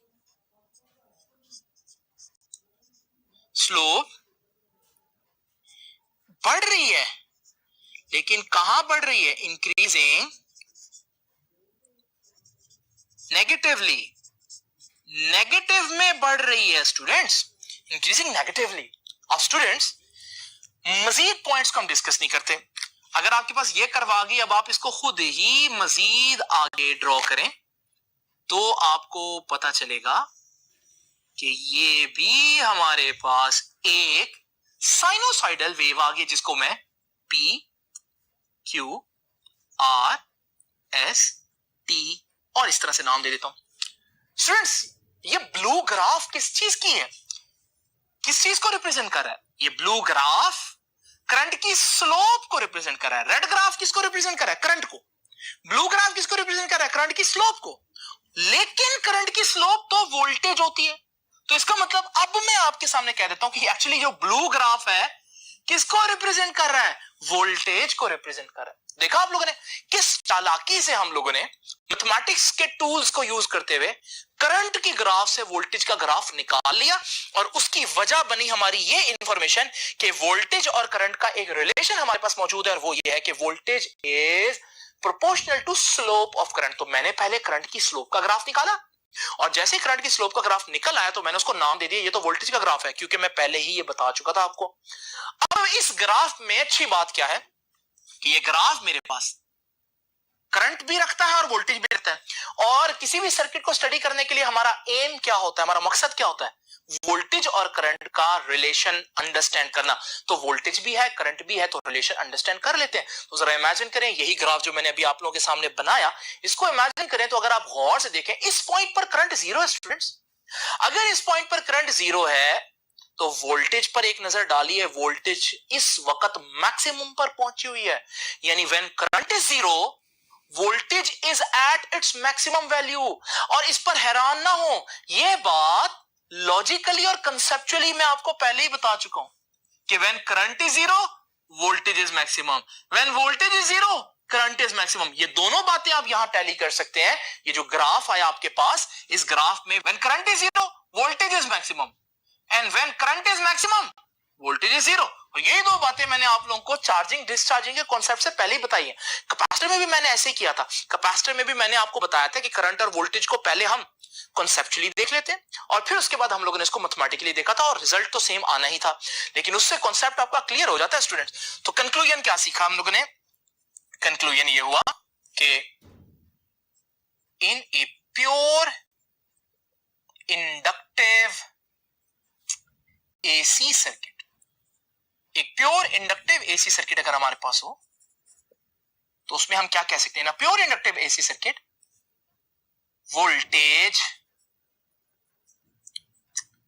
slope बढ़ रही है, लेकिन कहां बढ़ रही है? इंक्रीजिंग नेगेटिवली, नेगेटिव में बढ़ रही है स्टूडेंट्स, इंक्रीजिंग नेगेटिवली। अब स्टूडेंट्स मजीद पॉइंट्स को हम डिस्कस नहीं करते। अगर आपके पास ये करवा गई, अब आप इसको खुद ही मजीद आगे ड्रॉ करें तो आपको पता चलेगा कि ये भी हमारे पास एक साइनोसाइडल वेव आ गई जिसको मैं P Q R S T और इस तरह से नाम दे देता हूं। स्टूडेंट्स ये ब्लू ग्राफ किस चीज की है, किस चीज को रिप्रेजेंट कर रहा है? ये ब्लू ग्राफ करंट की स्लोप को रिप्रेजेंट कर रहा है। रेड ग्राफ किसको रिप्रेजेंट कर रहा है? करंट को। ब्लू ग्राफ किसको रिप्रेजेंट कर रहा है? करंट की स्लोप को। लेकिन करंट की स्लोप तो वोल्टेज होती है। तो इसका मतलब अब मैं आपके सामने कह देता हूं कि एक्चुअली जो ब्लू ग्राफ है किसको रिप्रेजेंट कर रहा है? वोल्टेज को रिप्रेजेंट कर रहा है। देखा आप लोगों ने किस चालाकी से हम लोगों ने मैथमेटिक्स के टूल्स को यूज करते हुए करंट की ग्राफ से वोल्टेज का ग्राफ निकाल लिया और उसकी वजह बनी हमारी ये इंफॉर्मेशन कि वोल्टेज और करंट का एक रिलेशन हमारे पास मौजूद है और वो ये है कि voltage is proportional to slope of current. तो मैंने पहले करंट की स्लोप का ग्राफ निकाला और जैसे करंट की स्लोप का ग्राफ निकल आया तो मैंने उसको नाम दे दिया ये तो वोल्टेज का ग्राफ है, क्योंकि मैं पहले ही ये बता चुका था आपको। अब इस ग्राफ में अच्छी बात क्या है कि ये ग्राफ मेरे पास करंट भी रखता है और वोल्टेज भी रखता है। और किसी भी सर्किट को स्टडी करने के लिए हमारा एम क्या होता है, हमारा मकसद क्या होता है? वोल्टेज और करंट का रिलेशन अंडरस्टैंड करना। तो वोल्टेज भी है करंट भी है तो रिलेशन अंडरस्टैंड कर लेते हैं। तो जरा इमेजिन करें, यही ग्राफ जो मैंने अभी आप लोगों के सामने बनाया, इसको इमेजिन करें तो अगर आप गौर से देखें इस पॉइंट पर करंट जीरो है स्टूडेंट्स। अगर इस पॉइंट पर करंट जीरो है तो वोल्टेज पर एक नजर डालिए, वोल्टेज इस वक्त मैक्सिमम पर पहुंची हुई है, यानी when current is zero voltage is at its maximum value. और इस पर हैरान ना हो, यह बात लॉजिकली और कंसेप्चुअली मैं आपको पहले ही बता चुका हूं कि when current is zero voltage is maximum, when voltage is zero current is maximum. ये दोनों बातें आप यहां टैली कर सकते हैं। ये जो ग्राफ आया आपके पास, इस ग्राफ में when current is zero voltage is maximum and when current is maximum voltage is zero. और ये दो बातें मैंने आप लोगों को चार्जिंग डिस्चार्जिंग के कॉन्सेप्ट से पहले ही बताई है। कैपेसिटर में भी मैंने ऐसे ही किया था। कैपेसिटर में भी मैंने आपको बताया था कि करंट और वोल्टेज को पहले हम कॉन्सेप्चुअली देख लेते हैं और फिर उसके बाद हम लोगों ने इसको मैथमेटिकली देखा था और रिजल्ट तो सेम आना ही था, लेकिन उससे कॉन्सेप्ट आपका क्लियर हो जाता है स्टूडेंट्स। तो कंक्लूजन क्या सीखा हम लोगों ने? कंक्लूजन ये हुआ कि in a pure inductive AC circuit, एक प्योर इंडक्टिव एसी सर्किट अगर हमारे पास हो तो उसमें हम क्या कह सकते हैं ना, pure inductive AC circuit voltage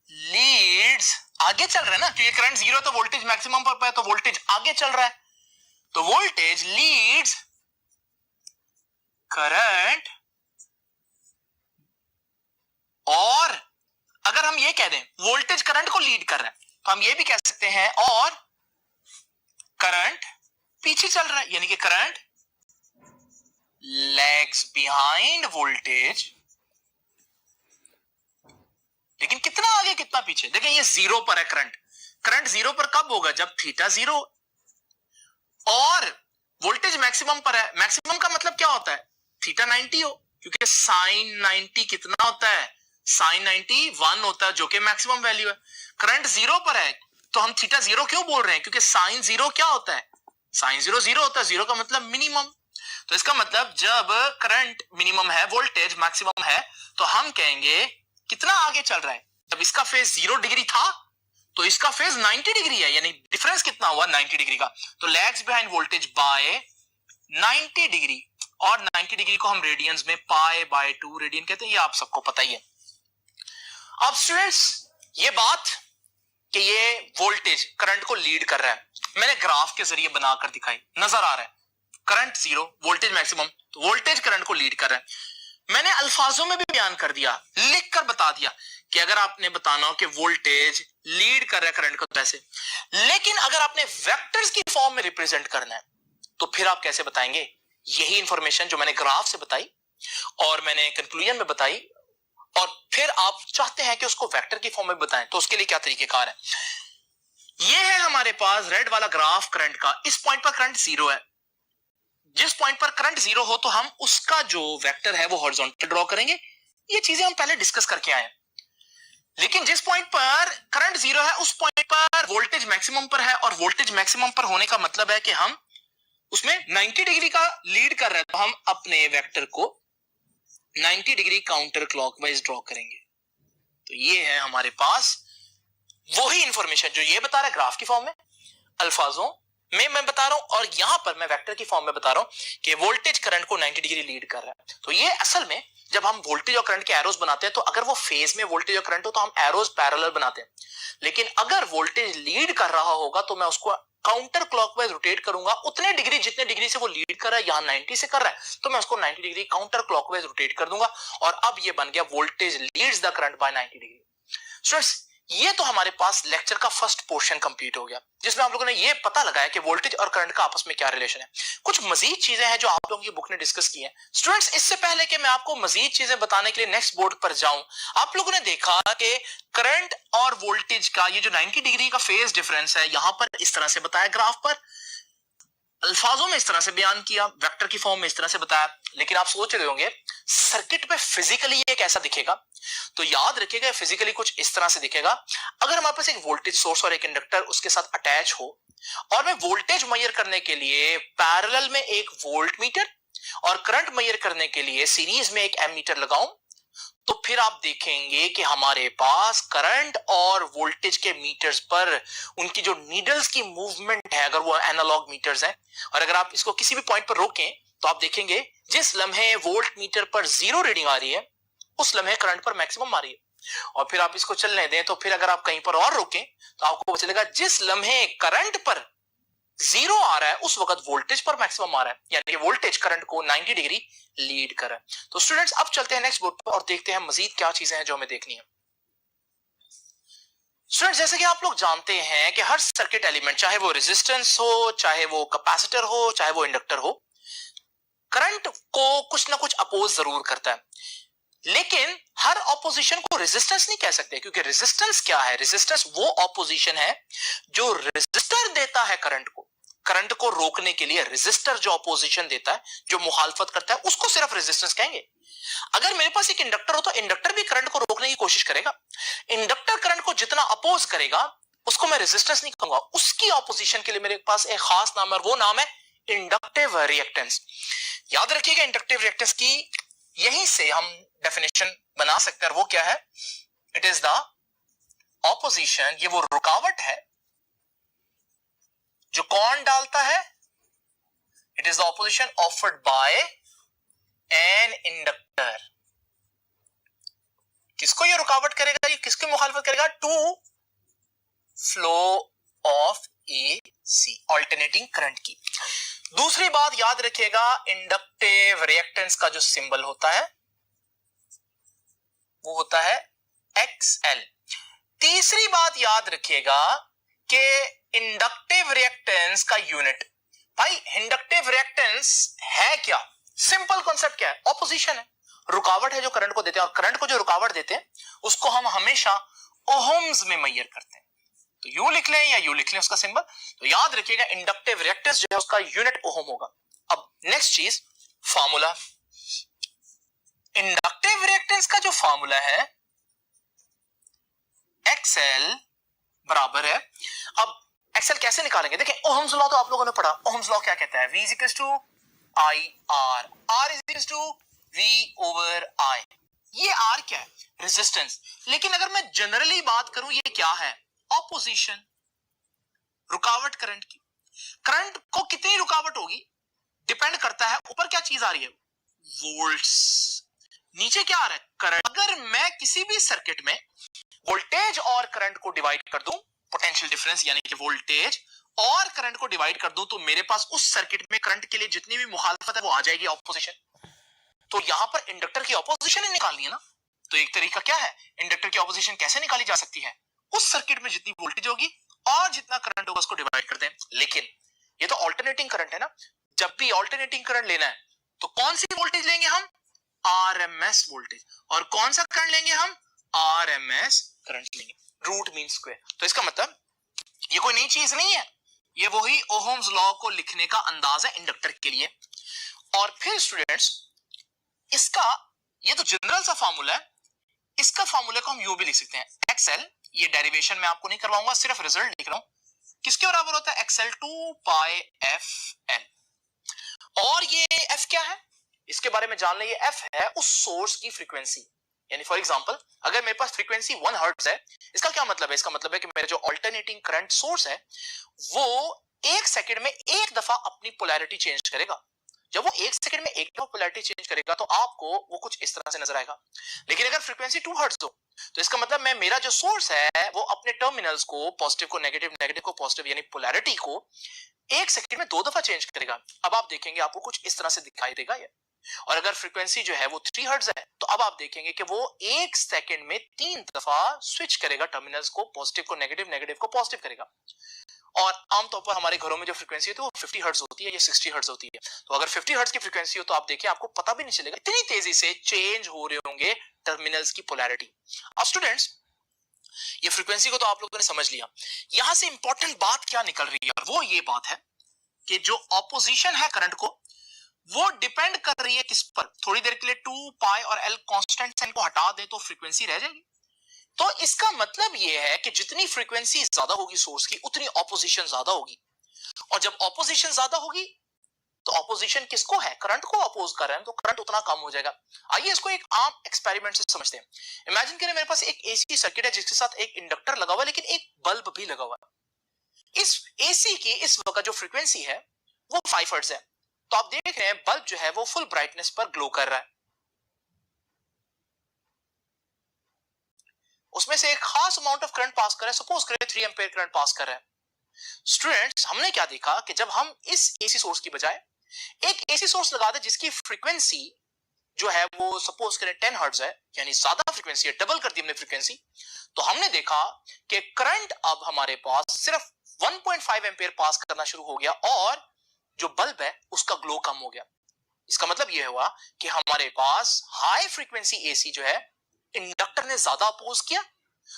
leads, आगे चल रहा है ना, क्योंकि करंट जीरो तो वोल्टेज मैक्सिमम पर है तो वोल्टेज आगे चल रहा है, तो वोल्टेज लीड्स करंट। और अगर हम ये कह दें वोल्टेज करंट को लीड कर रहा है तो हम ये भी कह सकते हैं और करंट पीछे चल रहा है, यानी कि करंट लैग्स बिहाइंड वोल्टेज। लेकिन कितना आगे कितना पीछे? देखें ये जीरो पर है करंट, करंट जीरो पर कब होगा? जब थीटा जीरो। और वोल्टेज मैक्सिमम पर है, मैक्सिमम का मतलब क्या होता है? थीटा 90 हो, क्योंकि साइन 90 कितना होता है? साइन 90 1 होता है, जो कि मैक्सिमम वैल्यू है। करंट जीरो पर है तो हम थीटा जीरो क्यों बोल रहे हैं? क्योंकि साइन जीरो क्या होता है? साइन जीरो जीरो होता है, जीरो का मतलब मिनिमम। तो इसका मतलब जब करंट मिनिमम है वोल्टेज मैक्सिमम है तो हम कहेंगे कितना आगे चल रहा है? जब इसका फेज 0 डिग्री था तो इसका फेज 90 डिग्री है, यानी डिफरेंस कितना हुआ? 90 डिग्री का। तो lags behind voltage by 90 degree, और 90 डिग्री को हम रेडियंस में पाई बाय 2 रेडियन कहते हैं, ये आप सबको पता ही है। अब स्टूडेंट्स ये बात कि ये वोल्टेज करंट को लीड कर रहा है मैंने ग्राफ के जरिए बनाकर दिखाई, नजर आ रहा है करंट जीरो वोल्टेज मैक्सिमम, तो वोल्टेज करंट को लीड कर रहा है। मैंने अल्फाजों में भी बयान कर दिया, लिखकर बता दिया कि अगर आपने बताना हो कि वोल्टेज लीड कर रहा है करंट को तो ऐसे, लेकिन अगर आपने वेक्टर्स की फॉर्म में रिप्रेजेंट करना है तो फिर आप कैसे बताएंगे? यही इंफॉर्मेशन जो मैंने ग्राफ से बताई और मैंने कंक्लूजन में बताई, और फिर आप चाहते हैं कि उसको वेक्टर की फॉर्म में बताएं, तो उसके लिए क्या तरीकेकार है? ये है हमारे पास रेड वाला ग्राफ करंट का। इस पॉइंट पर करंट जीरो है, जिस पॉइंट पर करंट जीरो हो तो हम उसका जो वेक्टर है वो हॉरिजॉन्टल ड्रॉ करेंगे। ये चीजें हम पहले डिस्कस करके आए हैं। लेकिन जिस पॉइंट पर करंट जीरो है उस पॉइंट पर वोल्टेज मैक्सिमम पर है, और वोल्टेज मैक्सिमम पर होने का मतलब है कि हम उसमें 90 डिग्री का लीड कर रहे हैं, तो हम अपने वेक्टर को 90 डिग्री काउंटर क्लॉकवाइज ड्रॉ करेंगे। तो ये है हमारे पास वही इंफॉर्मेशन जो ये बता रहा है ग्राफ की फॉर्म में, अल्फाजों में मैं बता रहा हूं, और यहां पर मैं वेक्टर की फॉर्म में बता रहा हूं कि वोल्टेज करंट को 90 डिग्री लीड कर रहा है। तो ये असल में जब हम वोल्टेज और करंट के एरोज बनाते हैं तो अगर वो फेज में वोल्टेज और करंट हो तो हम एरोज पैरेलल बनाते हैं, लेकिन अगर वोल्टेज लीड कर रहा होगा तो मैं उसको काउंटर क्लॉकवाइज रोटेट करूंगा उतने डिग्री जितने डिग्री से वो लीड कर रहा है। यहां 90 से कर रहा है तो मैं उसको 90 डिग्री काउंटर क्लॉकवाइज रोटेट कर दूंगा, और अब ये बन गया voltage leads the current by 90 degree. Students ये तो हमारे पास लेक्चर का फर्स्ट पोर्शन कंप्लीट हो गया, जिसमें आप लोगों ने ये पता लगाया कि वोल्टेज और करंट का आपस में क्या रिलेशन है। कुछ मजीद चीजें हैं जो आप लोगों की बुक ने डिस्कस की हैं। स्टूडेंट्स, इससे पहले कि मैं आपको मजीद चीजें बताने के लिए नेक्स्ट बोर्ड पर जाऊं, आप लोगों ने देखा कि करंट और वोल्टेज का ये जो 90 डिग्री का फेज डिफरेंस है, यहां पर इस तरह से बताया, ग्राफ पर अल्फाजों में इस तरह से बयान किया, वेक्टर की फॉर्म में इस तरह से बताया। लेकिन आप सोच रहे होंगे सर्किट पे फिजिकली ये कैसा दिखेगा, तो याद रखिएगा फिजिकली कुछ इस तरह से दिखेगा। अगर हमारे पास एक वोल्टेज सोर्स और एक इंडक्टर उसके साथ अटैच हो और मैं वोल्टेज मेजर करने के लिए पैरेलल में एक वोल्ट मीटर और करंट मेजर करने के लिए सीरीज में एक एमीटर लगाऊं, तो फिर आप देखेंगे कि हमारे पास करंट और वोल्टेज के मीटर्स पर उनकी जो नीडल्स की मूवमेंट है, अगर वो एनालॉग मीटर्स हैं, और अगर आप इसको किसी भी पॉइंट पर रोकें तो आप देखेंगे जिस लम्हे वोल्ट मीटर पर 0 रीडिंग आ रही है उस लम्हे करंट पर मैक्सिमम आ रही है। और फिर आप इसको चलने दें तो फिर अगर आप कहीं पर और रोकें तो आपको पता चलेगा जिस लम्हे करंट पर 0 आ रहा है उस वक्त वोल्टेज पर मैक्सिमम आ रहा है, यानी कि वोल्टेज करंट को 90 डिग्री लीड कर रहा है। तो स्टूडेंट्स, अब चलते हैं नेक्स्ट बोर्ड पर और देखते हैं मजीद क्या चीजें हैं जो हमें देखनी है। स्टूडेंट्स, जैसे कि आप लोग जानते हैं कि हर सर्किट एलिमेंट, चाहे वो रेजिस्टेंस हो, चाहे वो कैपेसिटर हो, चाहे वो इंडक्टर हो, करंट को कुछ ना कुछ अपोज जरूर करता है। लेकिन हर ऑपोजिशन को रेजिस्टेंस नहीं कह सकते, क्योंकि रेजिस्टेंस क्या है? रेजिस्टेंस वो ऑपोजिशन है जो रेजिस्टर देता है करंट को रोकने के लिए। रेजिस्टर जो ऑपोजिशन देता है, जो मुखालफत करता है, उसको सिर्फ रेजिस्टेंस कहेंगे। अगर मेरे पास एक इंडक्टर हो तो इंडक्टर भी करंट को रोकने की कोशिश करेगा। इंडक्टर करंट को जितना अपोज करेगा उसको मैं रेजिस्टेंस नहीं कहूंगा, उसकी ऑपोजिशन के लिए मेरे पास एक खास नाम है और वो नाम है इंडक्टिव रिएक्टेंस। याद रखिएगा इंडक्टिव रिएक्टेंस की यहीं से हम डेफिनेशन बना सकते हैं, वो क्या है? इट इज द ऑपोजिशन, ये वो रुकावट है जो कौन डालता है? It is the opposition offered by an inductor. किसको ये रुकावट करेगा? ये किसकी मुखालफत करेगा? To flow of AC, alternating current की। दूसरी बात याद रखिएगा, इंडक्टिव रिएक्टेंस का जो सिंबल होता है वो होता है XL। तीसरी बात याद रखिएगा कि इंडक्टिव रिएक्टेंस का यूनिट, भाई इंडक्टिव रिएक्टेंस है क्या? सिंपल कॉन्सेप्ट क्या है? ऑपोजिशन है, रुकावट है जो करंट को देते हैं, और करंट को जो रुकावट देते हैं उसको हम हमेशा ओहम्स में मेजर करते हैं। तो यू लिख लें या यू लिख लें उसका सिंबल। तो याद रखिएगा इंडक्टिव रिएक्टेंस जो है उसका यूनिट ओहम होगा। अब नेक्स्ट चीज, फार्मूला। इंडक्टिव रिएक्टेंस का जो फार्मूला है XL बराबर है, अब XL कैसे निकालेंगे? देखिए ओहम्स लॉ तो आप लोगों ने पढ़ा। ओहम्स लॉ क्या कहता है? V is equal to I R, R is equal to V over I। ये R क्या है? रेजिस्टेंस। लेकिन अगर मैं जनरली बात करूं, ये क्या है? ऑपोजिशन, रुकावट करंट की। करंट को कितनी रुकावट होगी डिपेंड करता है ऊपर क्या चीज आ रही है, वोल्ट्स, नीचे क्या आ रहा है, करंट। अगर मैं किसी भी सर्किट में वोल्टेज और करंट को डिवाइड कर दूं, पोटेंशियल डिफरेंस यानी कि वोल्टेज और करंट को डिवाइड कर दूं, तो मेरे पास उस सर्किट में करंट के लिए जितनी भी मुखालफत है वो आ जाएगी, ऑपोजिशन। तो यहां पर इंडक्टर की ऑपोजिशन ही निकालनी है ना। तो एक तरीका क्या है, इंडक्टर की ऑपोजिशन कैसे निकाली जा सकती है? उस सर्किट में जितनी वोल्टेज होगी और जितना करंट होगा उसको डिवाइड कर दें। लेकिन ये तो ऑल्टरनेटिंग करंट है ना, जब भी ऑल्टरनेटिंग करंट लेना है तो कौन सी वोल्टेज लेंगे हम? RMS voltage. और कौन सा करंट लेंगे हम? आरएमएस करंट लेंगे। Root mean square. तो इसका मतलब ये कोई नई चीज नहीं है, ये वही ओहम्स लॉ को लिखने का अंदाज है इंडक्टर के लिए। और फिर स्टूडेंट्स, इसका ये तो जनरल सा फार्मूला है, इसका फार्मूला को हम यूं भी लिख सकते हैं, XL, ये डेरिवेशन मैं आपको नहीं करवाऊंगा, सिर्फ रिजल्ट लिख रहा हूं। किसके बराबर होता है? XL 2 पाई FN। और ये F क्या है इसके बारे में जान लें। ये F है उस सोर्स की फ्रीक्वेंसी, यानी फॉर एग्जांपल अगर मेरे पास फ्रीक्वेंसी 1 हर्ट्ज है, इसका क्या मतलब है? इसका मतलब है कि मेरा जो अल्टरनेटिंग करंट सोर्स है वो 1 सेकंड में एक दफा अपनी पोलैरिटी चेंज करेगा। जब वो 1 सेकंड में एक दफा पोलैरिटी चेंज करेगा तो आपको वो कुछ इस तरह से नजर आएगा। लेकिन अगर फ्रीक्वेंसी 2 हर्ट्ज हो तो इसका मतलब मैं, मेरा जो सोर्स है वो अपने टर्मिनल्स को, पॉजिटिव को नेगेटिव, नेगेटिव को पॉजिटिव, यानी पोलैरिटी को 1 सेकंड में 2 दफा चेंज करेगा। अब आप देखेंगे आपको कुछ इस तरह से दिखाई देगा। और अगर फ्रीक्वेंसी जो है वो 3 हर्ट्ज है तो अब आप देखेंगे कि वो 1 सेकंड में 3 दफा स्विच करेगा टर्मिनल्स को, पॉजिटिव को नेगेटिव, नेगेटिव को पॉजिटिव करेगा। और आमतौर पर हमारे घरों में जो फ्रीक्वेंसी होती है वो 50 हर्ट्ज होती है या 60 हर्ट्ज होती है। तो अगर 50 हर्ट्ज की फ्रीक्वेंसी हो तो आप देखिए आपको पता भी नहीं चलेगा, इतनी तेजी से चेंज हो रहे होंगे टर्मिनल्स की पोलैरिटी। अब स्टूडेंट्स, ये फ्रीक्वेंसी को तो आप लोगों ने समझ लिया। यहां से इंपॉर्टेंट बात क्या निकल रही है, और वो ये बात है कि जो ऑपोजिशन है करंट को, वो डिपेंड कर रही है किस पर। थोड़ी देर के लिए 2 पाई और एल कांस्टेंट साइन को हटा दे तो फ्रीक्वेंसी रह जाएगी। तो इसका मतलब यह है कि जितनी फ्रीक्वेंसी ज्यादा होगी सोर्स की, उतनी ऑपोजिशन ज्यादा होगी। और जब ऑपोजिशन ज्यादा होगी तो ऑपोजिशन किसको है, करंट को अपोज कर रहे हैं, तो करंट उतना कम हो जाएगा। आइए इसको एक आम एक्सपेरिमेंट से समझते हैं। इमेजिन करें मेरे पास एक एसी सर्किट है जिसके साथ एक इंडक्टर लगा हुआ है, लेकिन एक बल्ब भी लगा हुआ है। इस एसी की इस वक्त जो फ्रीक्वेंसी है वो 5 हर्ट्ज है। तो आप देख रहे हैं बल्ब जो है वो फुल ब्राइटनेस पर ग्लो कर रहा है। उसमें से एक खास अमाउंट ऑफ करंट पास कर रहा है, सपोज करें 3 एम्पीयर करंट पास कर रहा है। स्टूडेंट्स, हमने क्या देखा कि जब हम इस एसी सोर्स की बजाय एक एसी सोर्स लगा दे जिसकी फ्रीक्वेंसी जो है वो सपोज करें 10 हर्ट्ज है, यानी ज्यादा फ्रीक्वेंसी है, डबल कर दी हमने फ्रीक्वेंसी, तो हमने देखा कि करंट अब हमारे पास सिर्फ 1.5 एम्पीयर पास करना शुरू हो गया और जो बल्ब है उसका ग्लो कम हो गया। इसका मतलब यह हुआ कि हमारे पास हाई फ्रीक्वेंसी एसी जो है इंडक्टर ने ज्यादा अपोज किया,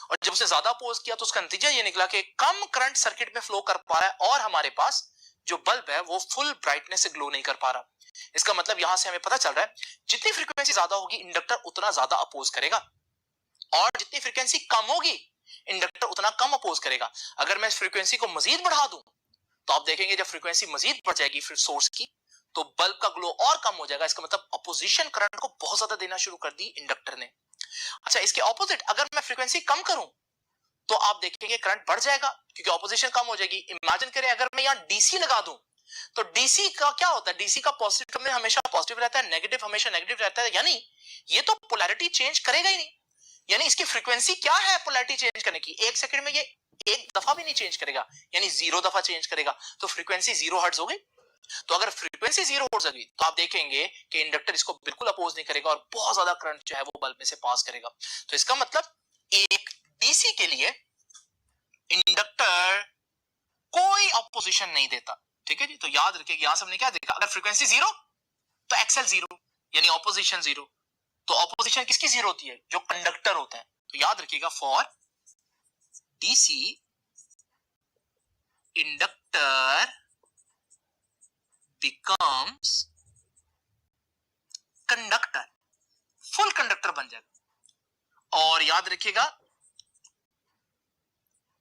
और जब उसे ज्यादा अपोज किया तो उसका नतीजा ये निकला कि कम करंट सर्किट में फ्लो कर पा रहा है और हमारे पास जो बल्ब है वो फुल ब्राइटनेस से ग्लो नहीं कर पा रहा। इसका मतलब यहां से हमें पता चल रहा है जितनी फ्रीक्वेंसी ज्यादा होगी इंडक्टर उतना ज्यादा अपोज करेगा, और जितनी फ्रीक्वेंसी कम होगी इंडक्टर उतना कम अपोज करेगा। अगर मैं इस फ्रीक्वेंसी को मजीद बढ़ा दूं तो आप देखेंगे जब फ्रीक्वेंसी मजीद बढ़ जाएगी फिर सोर्स की, तो बल्ब का ग्लो और कम हो जाएगा। इसका मतलब अपोजिशन करंट को बहुत ज्यादा देना शुरू कर दी इंडक्टर ने। अच्छा, इसके ऑपोजिट अगर मैं फ्रीक्वेंसी कम करूं तो आप देखेंगे करंट बढ़ जाएगा क्योंकि ऑपोजिशन कम हो जाएगी। इमेजिन करें अगर मैं यहां डीसी लगा दूं तो डीसी का क्या होता है, डीसी का पॉजिटिव टर्मिनल हमेशा पॉजिटिव रहता है, नेगेटिव हमेशा नेगेटिव रहता है, यानी ये तो पोलैरिटी चेंज करेगा ही नहीं। यानी इसकी फ्रीक्वेंसी क्या है पोलैरिटी चेंज करने की, 1 सेकंड में ये एक दफा भी नहीं चेंज करेगा, यानी 0 दफा चेंज करेगा, तो फ्रीक्वेंसी 0 हर्ट्ज हो गई। तो अगर फ्रीक्वेंसी 0 हर्ट्ज होगी तो आप देखेंगे कि इंडक्टर इसको बिल्कुल अपोज नहीं करेगा और बहुत ज्यादा करंट जो है वो बल्ब में से पास करेगा। तो इसका मतलब एक डीसी के लिए इंडक्टर कोई अपोजिशन नहीं देता। ठीक है जी, तो याद रखिए यहां से हमने क्या देखा, अगर फ्रीक्वेंसी 0 तो एक्सएल 0 यानी ऑपोजिशन 0। तो ऑपोजिशन किसकी 0 होती है, जो कंडक्टर होता है। तो याद रखिएगा for DC inductor becomes conductor, full conductor बन जाएगा। और याद रखिएगा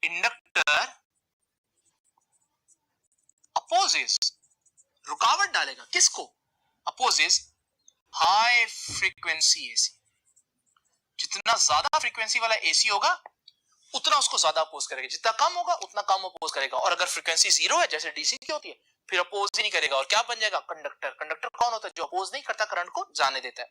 इंडक्टर अपोजेस, रुकावट डालेगा किसको, अपोजेस हाई फ्रीक्वेंसी एसी। जितना ज्यादा फ्रीक्वेंसी वाला एसी होगा उतना उसको ज्यादा अपोज करेगा, जितना कम होगा उतना कम अपोज करेगा। और अगर फ्रीक्वेंसी 0 है जैसे डीसी की होती है फिर अपोज ही नहीं करेगा, और क्या बन जाएगा, कंडक्टर। कंडक्टर कौन होता है, जो अपोज नहीं करता, करंट को जाने देता है।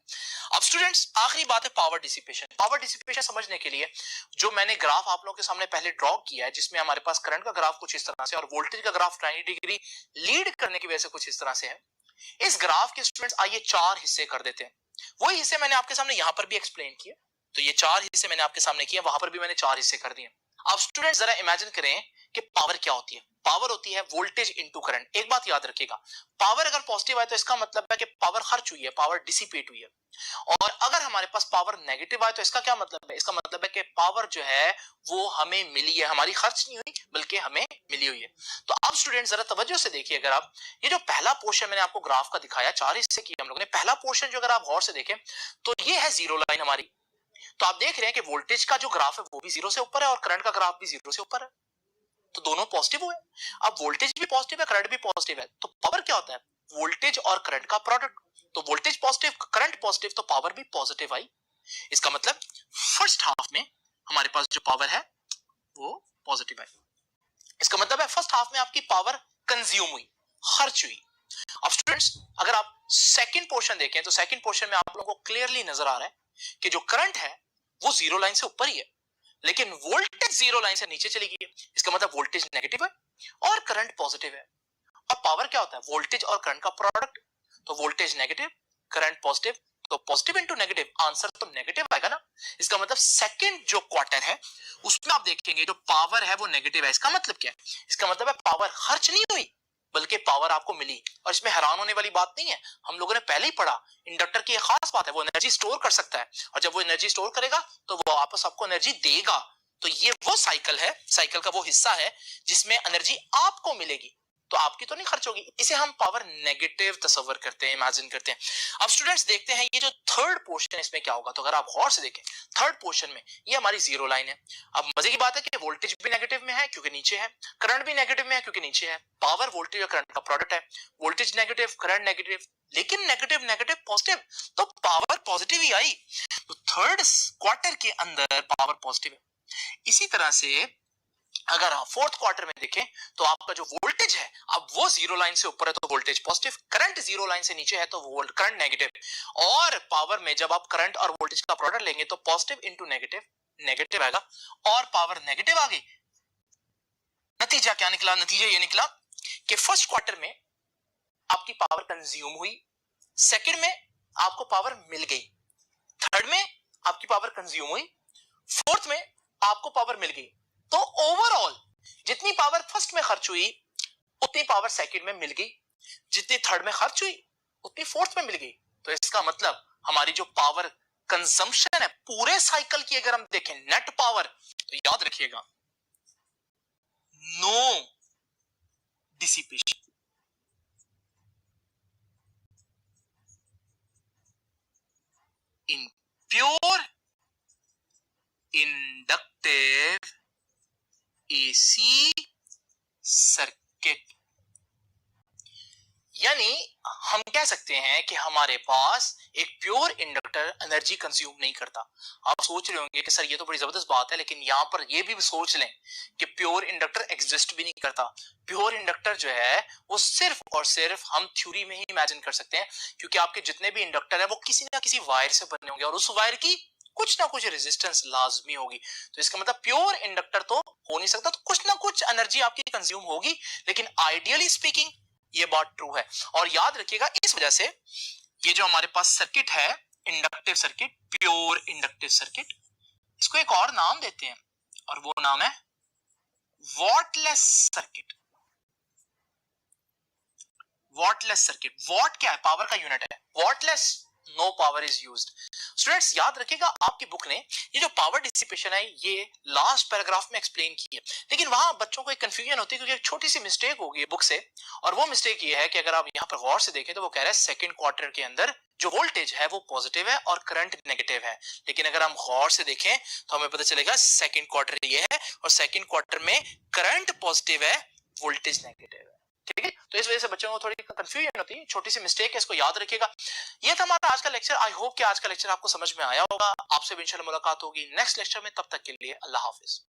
अब स्टूडेंट्स, आखिरी बात है पावर डिसिपेशन। पावर डिसिपेशन समझने के लिए जो मैंने ग्राफ आप लोगों के सामने पहले ड्रॉ किया है, जिसमें हमारे पास करंट का ग्राफ कुछ इस तरह से और वोल्टेज का ग्राफ 90 डिग्री लीड करने की वजह से कुछ इस तरह से है। इस ग्राफ के स्टूडेंट्स आइए 4 हिस्से कर देते हैं। वही हिस्से मैंने आपके सामने यहां पर भी एक्सप्लेन किया, तो ये 4 हिस्से मैंने आपके सामने किया, वहां पर भी मैंने 4 हिस्से कर दिए। अब स्टूडेंट जरा इमेजिन करें कि पावर क्या होती है। पावर होती है वोल्टेज इनटू करंट। एक बात याद रखिएगा, पावर अगर पॉजिटिव है तो इसका मतलब है कि पावर खर्च हुई है, पावर डिसिपेट हुई है। और अगर हमारे पास पावर नेगेटिव आए तो इसका क्या मतलब है, इसका मतलब है कि पावर जो है वो हमें मिली है, हमारी खर्च नहीं हुई बल्कि हमें मिली हुई है। तो अब स्टूडेंट जरा तवज्जो से देखिए, अगर आप ये जो पहला पोर्शन मैंने आपको ग्राफ का दिखाया, 4 हिस्से किए हम लोगों ने, पहला पोर्शन जो अगर आप गौर से देखें तो ये है जीरो लाइन हमारी। तो आप देख रहे हैं कि वोल्टेज का जो ग्राफ है वो भी 0 से ऊपर है और करंट का ग्राफ भी 0 से ऊपर है, तो दोनों पॉजिटिव हुए। अब वोल्टेज भी पॉजिटिव है, करंट भी पॉजिटिव है, तो पावर क्या होता है, वोल्टेज और करंट का प्रोडक्ट। तो वोल्टेज पॉजिटिव, करंट पॉजिटिव, तो पावर भी पॉजिटिव आई। इसका मतलब फर्स्ट हाफ में हमारे पास जो पावर है वो पॉजिटिव आई। इसका मतलब है फर्स्ट हाफ में आपकी पावर कंज्यूम हुई, खर्च हुई। अब स्टूडेंट्स अगर आप सेकंड पोर्शन देखें तो सेकंड पोर्शन में आप लोगों को क्लियरली नजर आ रहा है कि जो करंट है वो 0 लाइन से ऊपर ही है, लेकिन वोल्टेज 0 लाइन से नीचे चली गई है। इसका मतलब वोल्टेज नेगेटिव है और करंट पॉजिटिव है। और पावर क्या होता है, वोल्टेज और करंट का प्रोडक्ट। तो वोल्टेज नेगेटिव, करंट पॉजिटिव, तो पॉजिटिव इंटू नेगेटिव, आंसर तो नेगेटिव आएगा ना। इसका मतलब सेकंड जो क्वार्टर है उसमें आप देखेंगे जो पावर है वो नेगेटिव है। इसका मतलब क्या है? इसका मतलब है पावर खर्च नहीं हुई बल्कि पावर आपको मिली। और इसमें हैरान होने वाली बात नहीं है, हम लोगों ने पहले ही पढ़ा इंडक्टर की एक खास बात है, वो एनर्जी स्टोर कर सकता है, और जब वो एनर्जी स्टोर करेगा तो वो वापस आपको एनर्जी देगा। तो ये वो साइकिल है, साइकिल का वो हिस्सा है जिसमें एनर्जी आपको मिलेगी, तो आपकी तो नहीं खर्च होगी। इसे हम पावर नेगेटिव तस्वर करते हैं, इमेजिन करते हैं। अब स्टूडेंट्स देखते हैं ये जो थर्ड पोर्शन है इसमें क्या होगा। तो अगर आप गौर से देखें थर्ड पोर्शन में ये हमारी जीरो लाइन है। अब मजे की बात है कि वोल्टेज भी नेगेटिव में है क्योंकि नीचे है, करंट भी नेगेटिव में है क्योंकि नीचे है। पावर वोल्टेज और करंट का प्रोडक्ट है, वोल्टेज नेगेटिव करंट नेगेटिव, लेकिन नेगेटिव नेगेटिव पॉजिटिव, तो पावर पॉजिटिव ही आई। तो थर्ड क्वार्टर के अंदर पावर पॉजिटिव है। इसी तरह से अगर हम फोर्थ क्वार्टर में देखें तो आपका जो वोल्टेज है अब वो जीरो लाइन से ऊपर है तो voltage positive, current zero line से नीचे है तो करंट नेगेटिव, और पावर में जब आप करंट और वोल्टेज का प्रोडक्ट लेंगे तो पॉजिटिव इंटू नेगेटिव, नेगेटिव आएगा, और पावर नेगेटिव आ गई। नतीजा क्या निकला? नतीजा ये निकला कि फर्स्ट क्वार्टर में आपकी पावर कंज्यूम हुई, सेकंड में आपको पावर मिल गई, थर्ड में आपकी पावर कंज्यूम हुई, फोर्थ में आपको पावर मिल गई। तो ओवरऑल जितनी पावर फर्स्ट में खर्च हुई उतनी पावर सेकंड में मिल गई, जितनी थर्ड में खर्च हुई उतनी फोर्थ में मिल गई। तो इसका मतलब हमारी जो पावर कंजम्पशन है पूरे साइकिल की अगर हम देखें नेट पावर, तो याद रखिएगा no dissipation. In pure inductive AC circuit, यानी हम कह सकते हैं कि हमारे पास एक प्योर इंडक्टर एनर्जी कंज्यूम नहीं करता। आप सोच रहे होंगे कि सर ये तो बड़ी जबरदस्त बात है, लेकिन यहां पर ये भी सोच लें कि प्योर इंडक्टर एग्जिस्ट भी नहीं करता। प्योर इंडक्टर जो है वो सिर्फ और सिर्फ हम थ्योरी में ही इमेजिन कर सकते हैं, क्योंकि आपके जितने भी इंडक्टर है वो किसी ना किसी वायर से बने होंगे और उस वायर की कुछ ना कुछ रेजिस्टेंस लाजमी होगी। तो इसका मतलब प्योर इंडक्टर तो हो नहीं सकता, तो कुछ ना कुछ एनर्जी आपकी कंज्यूम होगी, लेकिन आइडियली स्पीकिंग ये बात ट्रू है। और याद रखिएगा इस वजह से ये जो हमारे पास सर्किट है inductive circuit, pure inductive circuit, इसको एक और नाम देते हैं और वो नाम है wattless circuit. Wattless circuit, watt क्या है? पावर का यूनिट है, wattless no power is used. Students याद रखिएगा आपकी बुक ने ये जो पावर डिसिपेशन है ये लास्ट पैराग्राफ में एक्सप्लेन की है, लेकिन वहां बच्चों को एक कंफ्यूजन होती है क्योंकि एक छोटी सी मिस्टेक हो गई बुक से, और वो मिस्टेक ये है कि अगर आप यहाँ पर गौर से देखें तो वो कह रहा है सेकंड क्वार्टर के अंदर जो वोल्टेज है वो पॉजिटिव है और करंट नेगेटिव है, लेकिन अगर हम गौर से देखें तो हमें पता चलेगा सेकंड क्वार्टर ये है और सेकंड क्वार्टर में करंट पॉजिटिव है, वोल्टेज नेगेटिव है। ठीक है, तो इस वजह से बच्चों को थोड़ी कंफ्यूजन होती है, छोटी सी मिस्टेक है, इसको याद रखिएगा। ये था हमारा आज का लेक्चर। आई होप कि आज का लेक्चर आपको समझ में आया होगा। आपसे भी इंशाल्लाह मुलाकात होगी नेक्स्ट लेक्चर में, तब तक के लिए अल्लाह हाफिज।